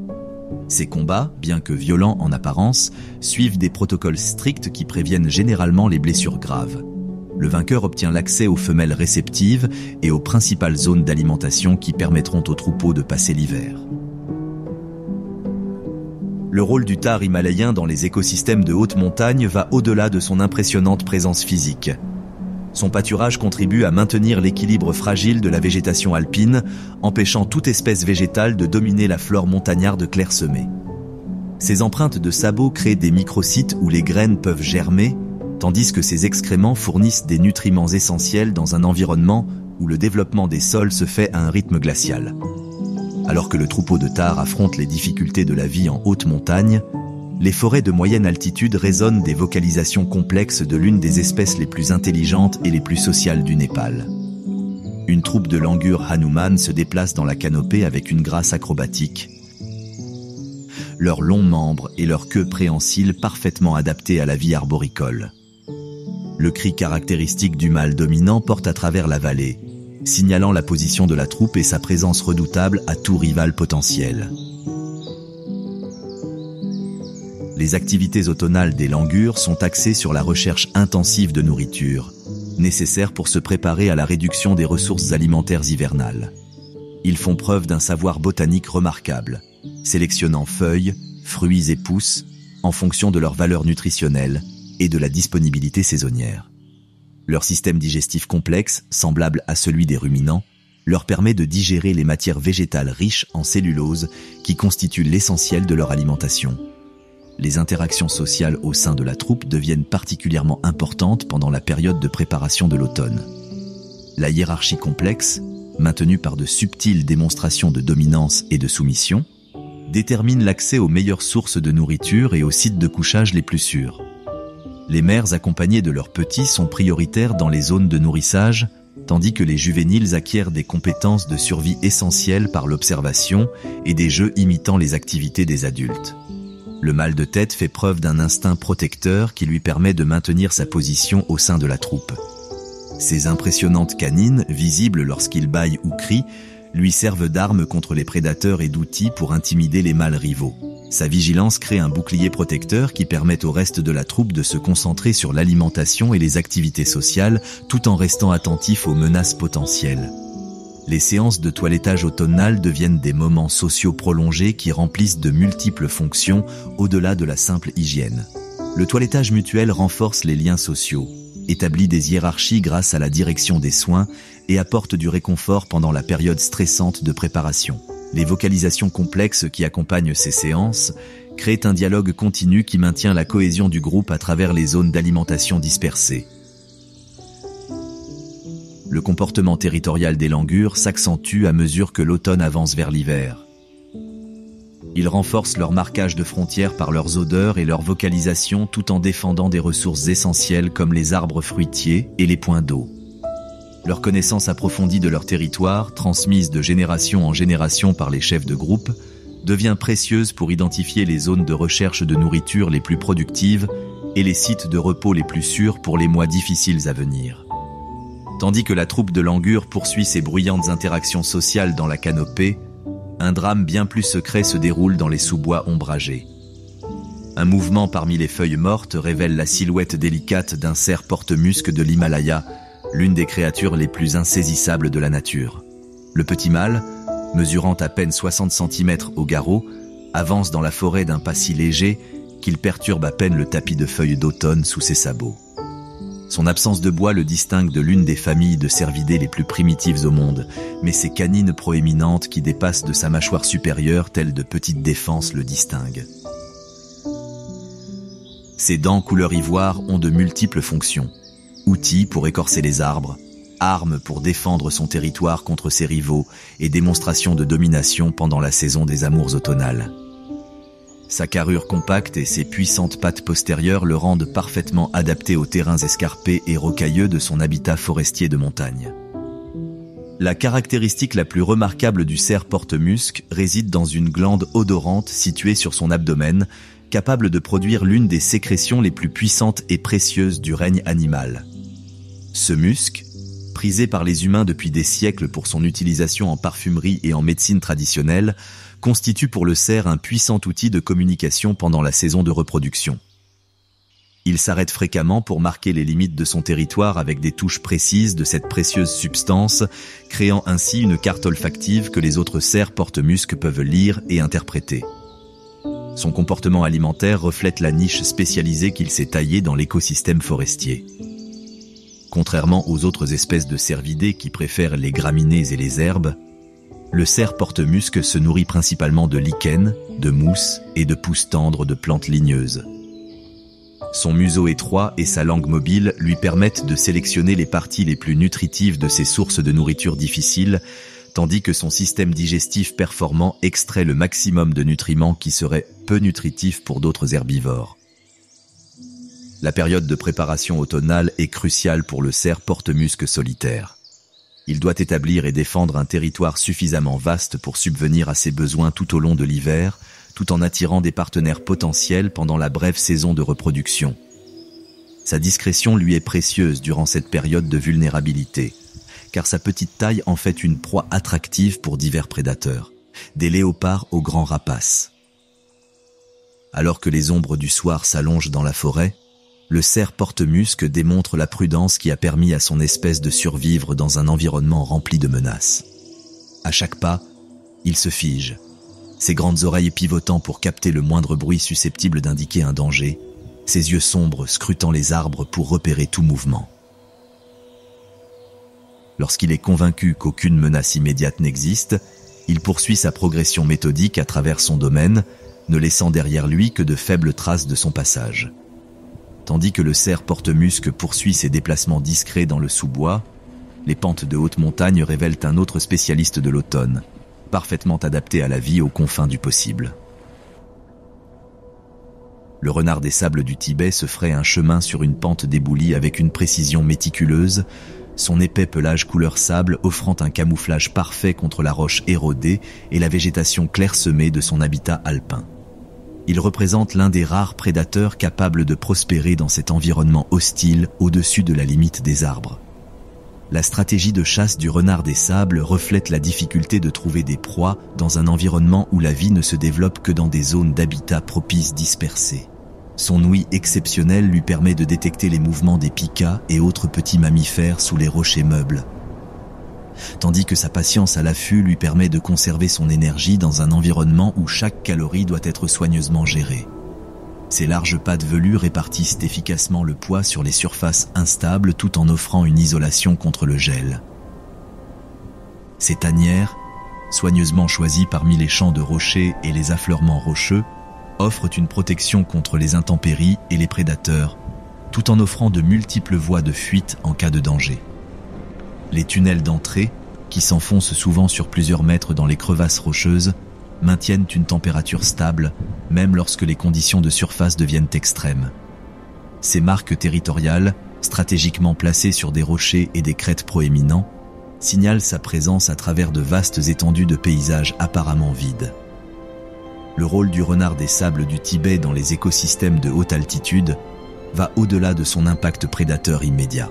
Ces combats, bien que violents en apparence, suivent des protocoles stricts qui préviennent généralement les blessures graves. Le vainqueur obtient l'accès aux femelles réceptives et aux principales zones d'alimentation qui permettront au troupeau de passer l'hiver. Le rôle du Thar himalayen dans les écosystèmes de haute montagne va au-delà de son impressionnante présence physique. Son pâturage contribue à maintenir l'équilibre fragile de la végétation alpine, empêchant toute espèce végétale de dominer la flore montagnarde clairsemée. Ses empreintes de sabots créent des microsites où les graines peuvent germer, tandis que ses excréments fournissent des nutriments essentiels dans un environnement où le développement des sols se fait à un rythme glacial. Alors que le troupeau de Thar affronte les difficultés de la vie en haute montagne, les forêts de moyenne altitude résonnent des vocalisations complexes de l'une des espèces les plus intelligentes et les plus sociales du Népal. Une troupe de langurs Hanuman se déplace dans la canopée avec une grâce acrobatique. Leurs longs membres et leur queue préhensile parfaitement adaptés à la vie arboricole. Le cri caractéristique du mâle dominant porte à travers la vallée, signalant la position de la troupe et sa présence redoutable à tout rival potentiel. Les activités automnales des langurs sont axées sur la recherche intensive de nourriture, nécessaire pour se préparer à la réduction des ressources alimentaires hivernales. Ils font preuve d'un savoir botanique remarquable, sélectionnant feuilles, fruits et pousses en fonction de leur valeur nutritionnelle et de la disponibilité saisonnière. Leur système digestif complexe, semblable à celui des ruminants, leur permet de digérer les matières végétales riches en cellulose qui constituent l'essentiel de leur alimentation. Les interactions sociales au sein de la troupe deviennent particulièrement importantes pendant la période de préparation de l'automne. La hiérarchie complexe, maintenue par de subtiles démonstrations de dominance et de soumission, détermine l'accès aux meilleures sources de nourriture et aux sites de couchage les plus sûrs. Les mères accompagnées de leurs petits sont prioritaires dans les zones de nourrissage, tandis que les juvéniles acquièrent des compétences de survie essentielles par l'observation et des jeux imitant les activités des adultes. Le mâle de tête fait preuve d'un instinct protecteur qui lui permet de maintenir sa position au sein de la troupe. Ses impressionnantes canines, visibles lorsqu'il bâille ou crie, lui servent d'armes contre les prédateurs et d'outils pour intimider les mâles rivaux. Sa vigilance crée un bouclier protecteur qui permet au reste de la troupe de se concentrer sur l'alimentation et les activités sociales tout en restant attentif aux menaces potentielles. Les séances de toilettage automnal deviennent des moments sociaux prolongés qui remplissent de multiples fonctions au-delà de la simple hygiène. Le toilettage mutuel renforce les liens sociaux, établit des hiérarchies grâce à la direction des soins et apporte du réconfort pendant la période stressante de préparation. Les vocalisations complexes qui accompagnent ces séances créent un dialogue continu qui maintient la cohésion du groupe à travers les zones d'alimentation dispersées. Le comportement territorial des langurs s'accentue à mesure que l'automne avance vers l'hiver. Ils renforcent leur marquage de frontières par leurs odeurs et leur vocalisation tout en défendant des ressources essentielles comme les arbres fruitiers et les points d'eau. Leur connaissance approfondie de leur territoire, transmise de génération en génération par les chefs de groupe, devient précieuse pour identifier les zones de recherche de nourriture les plus productives et les sites de repos les plus sûrs pour les mois difficiles à venir. Tandis que la troupe de langurs poursuit ses bruyantes interactions sociales dans la canopée, un drame bien plus secret se déroule dans les sous-bois ombragés. Un mouvement parmi les feuilles mortes révèle la silhouette délicate d'un cerf porte-musc de l'Himalaya, l'une des créatures les plus insaisissables de la nature. Le petit mâle, mesurant à peine 60 cm au garrot, avance dans la forêt d'un pas si léger qu'il perturbe à peine le tapis de feuilles d'automne sous ses sabots. Son absence de bois le distingue de l'une des familles de cervidés les plus primitives au monde, mais ses canines proéminentes qui dépassent de sa mâchoire supérieure telles de petites défenses le distinguent. Ses dents couleur ivoire ont de multiples fonctions. Outils pour écorcer les arbres, armes pour défendre son territoire contre ses rivaux et démonstration de domination pendant la saison des amours automnales. Sa carrure compacte et ses puissantes pattes postérieures le rendent parfaitement adapté aux terrains escarpés et rocailleux de son habitat forestier de montagne. La caractéristique la plus remarquable du cerf porte-musc réside dans une glande odorante située sur son abdomen, capable de produire l'une des sécrétions les plus puissantes et précieuses du règne animal. Ce musc, prisé par les humains depuis des siècles pour son utilisation en parfumerie et en médecine traditionnelle, constitue pour le cerf un puissant outil de communication pendant la saison de reproduction. Il s'arrête fréquemment pour marquer les limites de son territoire avec des touches précises de cette précieuse substance, créant ainsi une carte olfactive que les autres cerfs porte-musc peuvent lire et interpréter. Son comportement alimentaire reflète la niche spécialisée qu'il s'est taillée dans l'écosystème forestier. Contrairement aux autres espèces de cervidés qui préfèrent les graminées et les herbes, le cerf porte-musc se nourrit principalement de lichens, de mousses et de pousses tendres de plantes ligneuses. Son museau étroit et sa langue mobile lui permettent de sélectionner les parties les plus nutritives de ces sources de nourriture difficiles, tandis que son système digestif performant extrait le maximum de nutriments qui seraient peu nutritifs pour d'autres herbivores. La période de préparation automnale est cruciale pour le cerf porte-musc solitaire. Il doit établir et défendre un territoire suffisamment vaste pour subvenir à ses besoins tout au long de l'hiver, tout en attirant des partenaires potentiels pendant la brève saison de reproduction. Sa discrétion lui est précieuse durant cette période de vulnérabilité, car sa petite taille en fait une proie attractive pour divers prédateurs, des léopards aux grands rapaces. Alors que les ombres du soir s'allongent dans la forêt, le cerf porte-musc démontre la prudence qui a permis à son espèce de survivre dans un environnement rempli de menaces. À chaque pas, il se fige, ses grandes oreilles pivotant pour capter le moindre bruit susceptible d'indiquer un danger, ses yeux sombres scrutant les arbres pour repérer tout mouvement. Lorsqu'il est convaincu qu'aucune menace immédiate n'existe, il poursuit sa progression méthodique à travers son domaine, ne laissant derrière lui que de faibles traces de son passage. Tandis que le cerf porte-musc poursuit ses déplacements discrets dans le sous-bois, les pentes de haute montagne révèlent un autre spécialiste de l'automne, parfaitement adapté à la vie aux confins du possible. Le renard des sables du Tibet se fraye un chemin sur une pente d'éboulis avec une précision méticuleuse, son épais pelage couleur sable offrant un camouflage parfait contre la roche érodée et la végétation clairsemée de son habitat alpin. Il représente l'un des rares prédateurs capables de prospérer dans cet environnement hostile au-dessus de la limite des arbres. La stratégie de chasse du renard des sables reflète la difficulté de trouver des proies dans un environnement où la vie ne se développe que dans des zones d'habitat propices dispersées. Son ouïe exceptionnelle lui permet de détecter les mouvements des pikas et autres petits mammifères sous les rochers meubles, tandis que sa patience à l'affût lui permet de conserver son énergie dans un environnement où chaque calorie doit être soigneusement gérée. Ses larges pattes velues répartissent efficacement le poids sur les surfaces instables tout en offrant une isolation contre le gel. Ses tanières, soigneusement choisies parmi les champs de rochers et les affleurements rocheux, offrent une protection contre les intempéries et les prédateurs, tout en offrant de multiples voies de fuite en cas de danger. Les tunnels d'entrée, qui s'enfoncent souvent sur plusieurs mètres dans les crevasses rocheuses, maintiennent une température stable, même lorsque les conditions de surface deviennent extrêmes. Ces marques territoriales, stratégiquement placées sur des rochers et des crêtes proéminents, signalent sa présence à travers de vastes étendues de paysages apparemment vides. Le rôle du renard des sables du Tibet dans les écosystèmes de haute altitude va au-delà de son impact prédateur immédiat.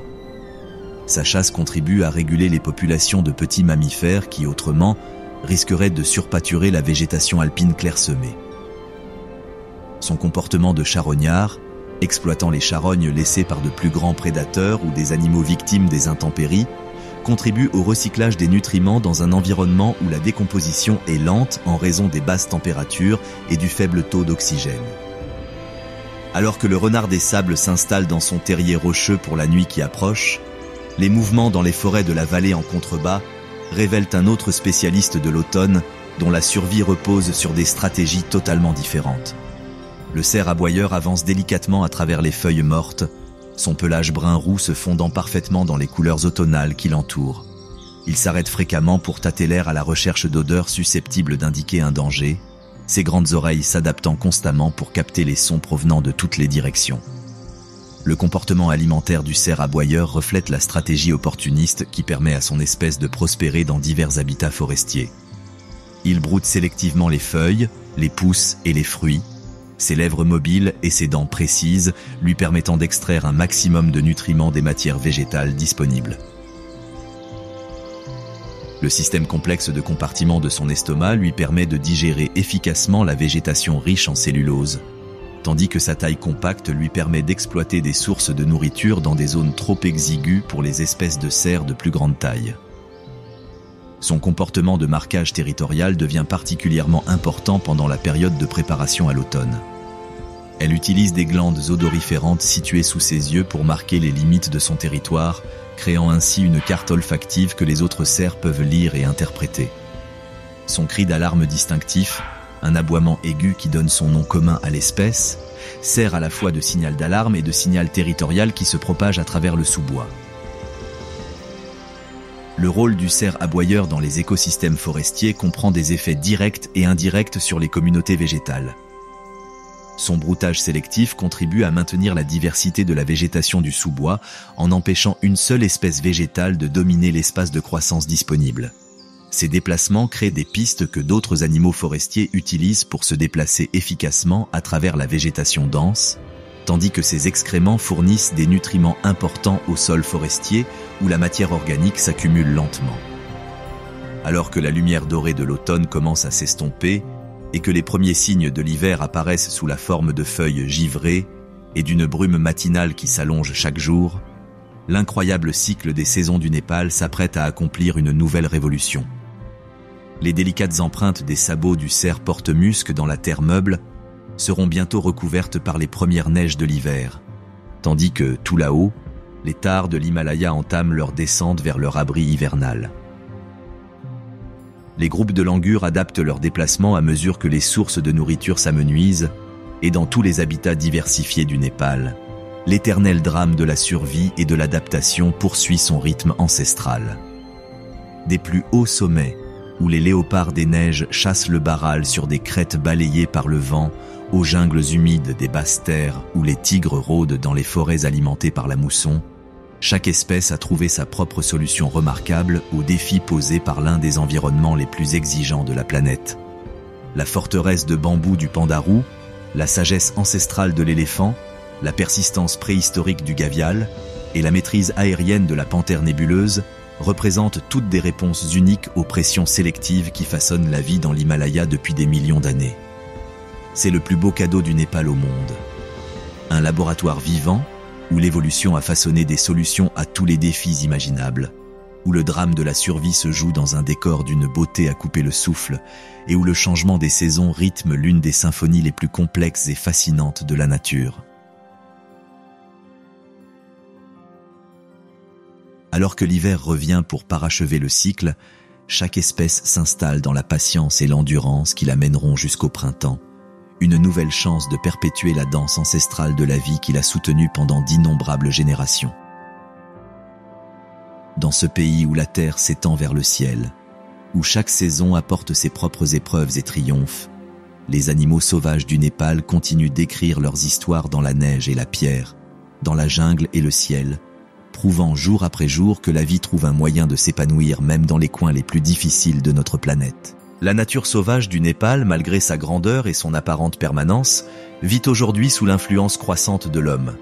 Sa chasse contribue à réguler les populations de petits mammifères qui, autrement, risqueraient de surpâturer la végétation alpine clairsemée. Son comportement de charognard, exploitant les charognes laissées par de plus grands prédateurs ou des animaux victimes des intempéries, contribue au recyclage des nutriments dans un environnement où la décomposition est lente en raison des basses températures et du faible taux d'oxygène. Alors que le renard des sables s'installe dans son terrier rocheux pour la nuit qui approche, les mouvements dans les forêts de la vallée en contrebas révèlent un autre spécialiste de l'automne dont la survie repose sur des stratégies totalement différentes. Le cerf aboyeur avance délicatement à travers les feuilles mortes, son pelage brun-roux se fondant parfaitement dans les couleurs automnales qui l'entourent. Il s'arrête fréquemment pour tâter l'air à la recherche d'odeurs susceptibles d'indiquer un danger, ses grandes oreilles s'adaptant constamment pour capter les sons provenant de toutes les directions. Le comportement alimentaire du cerf aboyeur reflète la stratégie opportuniste qui permet à son espèce de prospérer dans divers habitats forestiers. Il broute sélectivement les feuilles, les pousses et les fruits, ses lèvres mobiles et ses dents précises lui permettant d'extraire un maximum de nutriments des matières végétales disponibles. Le système complexe de compartiments de son estomac lui permet de digérer efficacement la végétation riche en cellulose, tandis que sa taille compacte lui permet d'exploiter des sources de nourriture dans des zones trop exiguës pour les espèces de cerfs de plus grande taille. Son comportement de marquage territorial devient particulièrement important pendant la période de préparation à l'automne. Elle utilise des glandes odoriférantes situées sous ses yeux pour marquer les limites de son territoire, créant ainsi une carte olfactive que les autres cerfs peuvent lire et interpréter. Son cri d'alarme distinctif, un aboiement aigu qui donne son nom commun à l'espèce, sert à la fois de signal d'alarme et de signal territorial qui se propage à travers le sous-bois. Le rôle du cerf aboyeur dans les écosystèmes forestiers comprend des effets directs et indirects sur les communautés végétales. Son broutage sélectif contribue à maintenir la diversité de la végétation du sous-bois en empêchant une seule espèce végétale de dominer l'espace de croissance disponible. Ces déplacements créent des pistes que d'autres animaux forestiers utilisent pour se déplacer efficacement à travers la végétation dense, tandis que ces excréments fournissent des nutriments importants au sol forestier où la matière organique s'accumule lentement. Alors que la lumière dorée de l'automne commence à s'estomper et que les premiers signes de l'hiver apparaissent sous la forme de feuilles givrées et d'une brume matinale qui s'allonge chaque jour, l'incroyable cycle des saisons du Népal s'apprête à accomplir une nouvelle révolution. Les délicates empreintes des sabots du cerf porte-musc dans la terre meuble seront bientôt recouvertes par les premières neiges de l'hiver, tandis que, tout là-haut, les tares de l'Himalaya entament leur descente vers leur abri hivernal. Les groupes de langurs adaptent leurs déplacements à mesure que les sources de nourriture s'amenuisent, et dans tous les habitats diversifiés du Népal, l'éternel drame de la survie et de l'adaptation poursuit son rythme ancestral. Des plus hauts sommets, où les léopards des neiges chassent le baral sur des crêtes balayées par le vent, aux jungles humides des basses terres où les tigres rôdent dans les forêts alimentées par la mousson, chaque espèce a trouvé sa propre solution remarquable aux défis posés par l'un des environnements les plus exigeants de la planète. La forteresse de bambou du Pandarou, La sagesse ancestrale de l'éléphant, la persistance préhistorique du gavial et la maîtrise aérienne de la panthère nébuleuse représentent toutes des réponses uniques aux pressions sélectives qui façonnent la vie dans l'Himalaya depuis des millions d'années. C'est le plus beau cadeau du Népal au monde. Un laboratoire vivant où l'évolution a façonné des solutions à tous les défis imaginables, où le drame de la survie se joue dans un décor d'une beauté à couper le souffle et où le changement des saisons rythme l'une des symphonies les plus complexes et fascinantes de la nature. Alors que l'hiver revient pour parachever le cycle, chaque espèce s'installe dans la patience et l'endurance qui l'amèneront jusqu'au printemps, une nouvelle chance de perpétuer la danse ancestrale de la vie qui l'a soutenue pendant d'innombrables générations. Dans ce pays où la terre s'étend vers le ciel, où chaque saison apporte ses propres épreuves et triomphes, les animaux sauvages du Népal continuent d'écrire leurs histoires dans la neige et la pierre, dans la jungle et le ciel, prouvant jour après jour que la vie trouve un moyen de s'épanouir même dans les coins les plus difficiles de notre planète. La nature sauvage du Népal, malgré sa grandeur et son apparente permanence, vit aujourd'hui sous l'influence croissante de l'homme.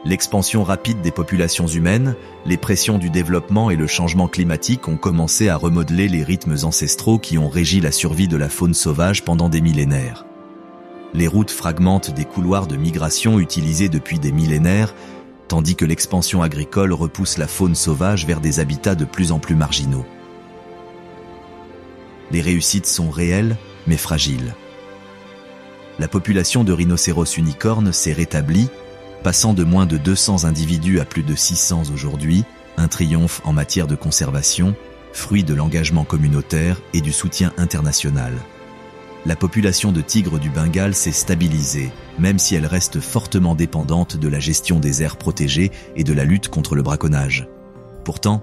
L'expansion rapide des populations humaines, les pressions du développement et le changement climatique ont commencé à remodeler les rythmes ancestraux qui ont régi la survie de la faune sauvage pendant des millénaires. Les routes fragmentent des couloirs de migration utilisés depuis des millénaires, tandis que l'expansion agricole repousse la faune sauvage vers des habitats de plus en plus marginaux. Les réussites sont réelles, mais fragiles. La population de rhinocéros unicornes s'est rétablie, passant de moins de 200 individus à plus de 600 aujourd'hui, un triomphe en matière de conservation, fruit de l'engagement communautaire et du soutien international. La population de tigres du Bengale s'est stabilisée, même si elle reste fortement dépendante de la gestion des aires protégées et de la lutte contre le braconnage. Pourtant,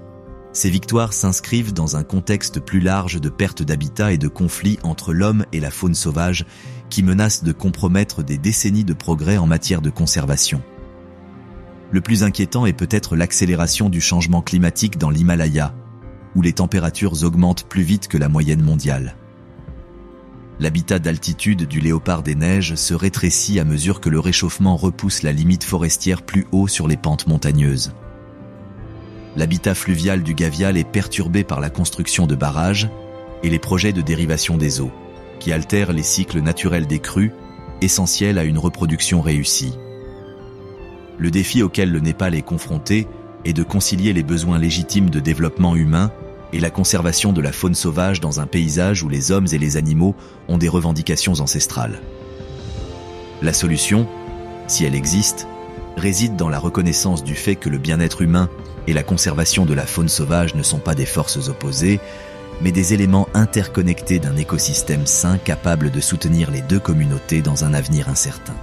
ces victoires s'inscrivent dans un contexte plus large de perte d'habitat et de conflits entre l'homme et la faune sauvage qui menacent de compromettre des décennies de progrès en matière de conservation. Le plus inquiétant est peut-être l'accélération du changement climatique dans l'Himalaya, où les températures augmentent plus vite que la moyenne mondiale. L'habitat d'altitude du léopard des neiges se rétrécit à mesure que le réchauffement repousse la limite forestière plus haut sur les pentes montagneuses. L'habitat fluvial du gavial est perturbé par la construction de barrages et les projets de dérivation des eaux, qui altèrent les cycles naturels des crues, essentiels à une reproduction réussie. Le défi auquel le Népal est confronté est de concilier les besoins légitimes de développement humain et la conservation de la faune sauvage dans un paysage où les hommes et les animaux ont des revendications ancestrales. La solution, si elle existe, réside dans la reconnaissance du fait que le bien-être humain et la conservation de la faune sauvage ne sont pas des forces opposées, mais des éléments interconnectés d'un écosystème sain capable de soutenir les deux communautés dans un avenir incertain.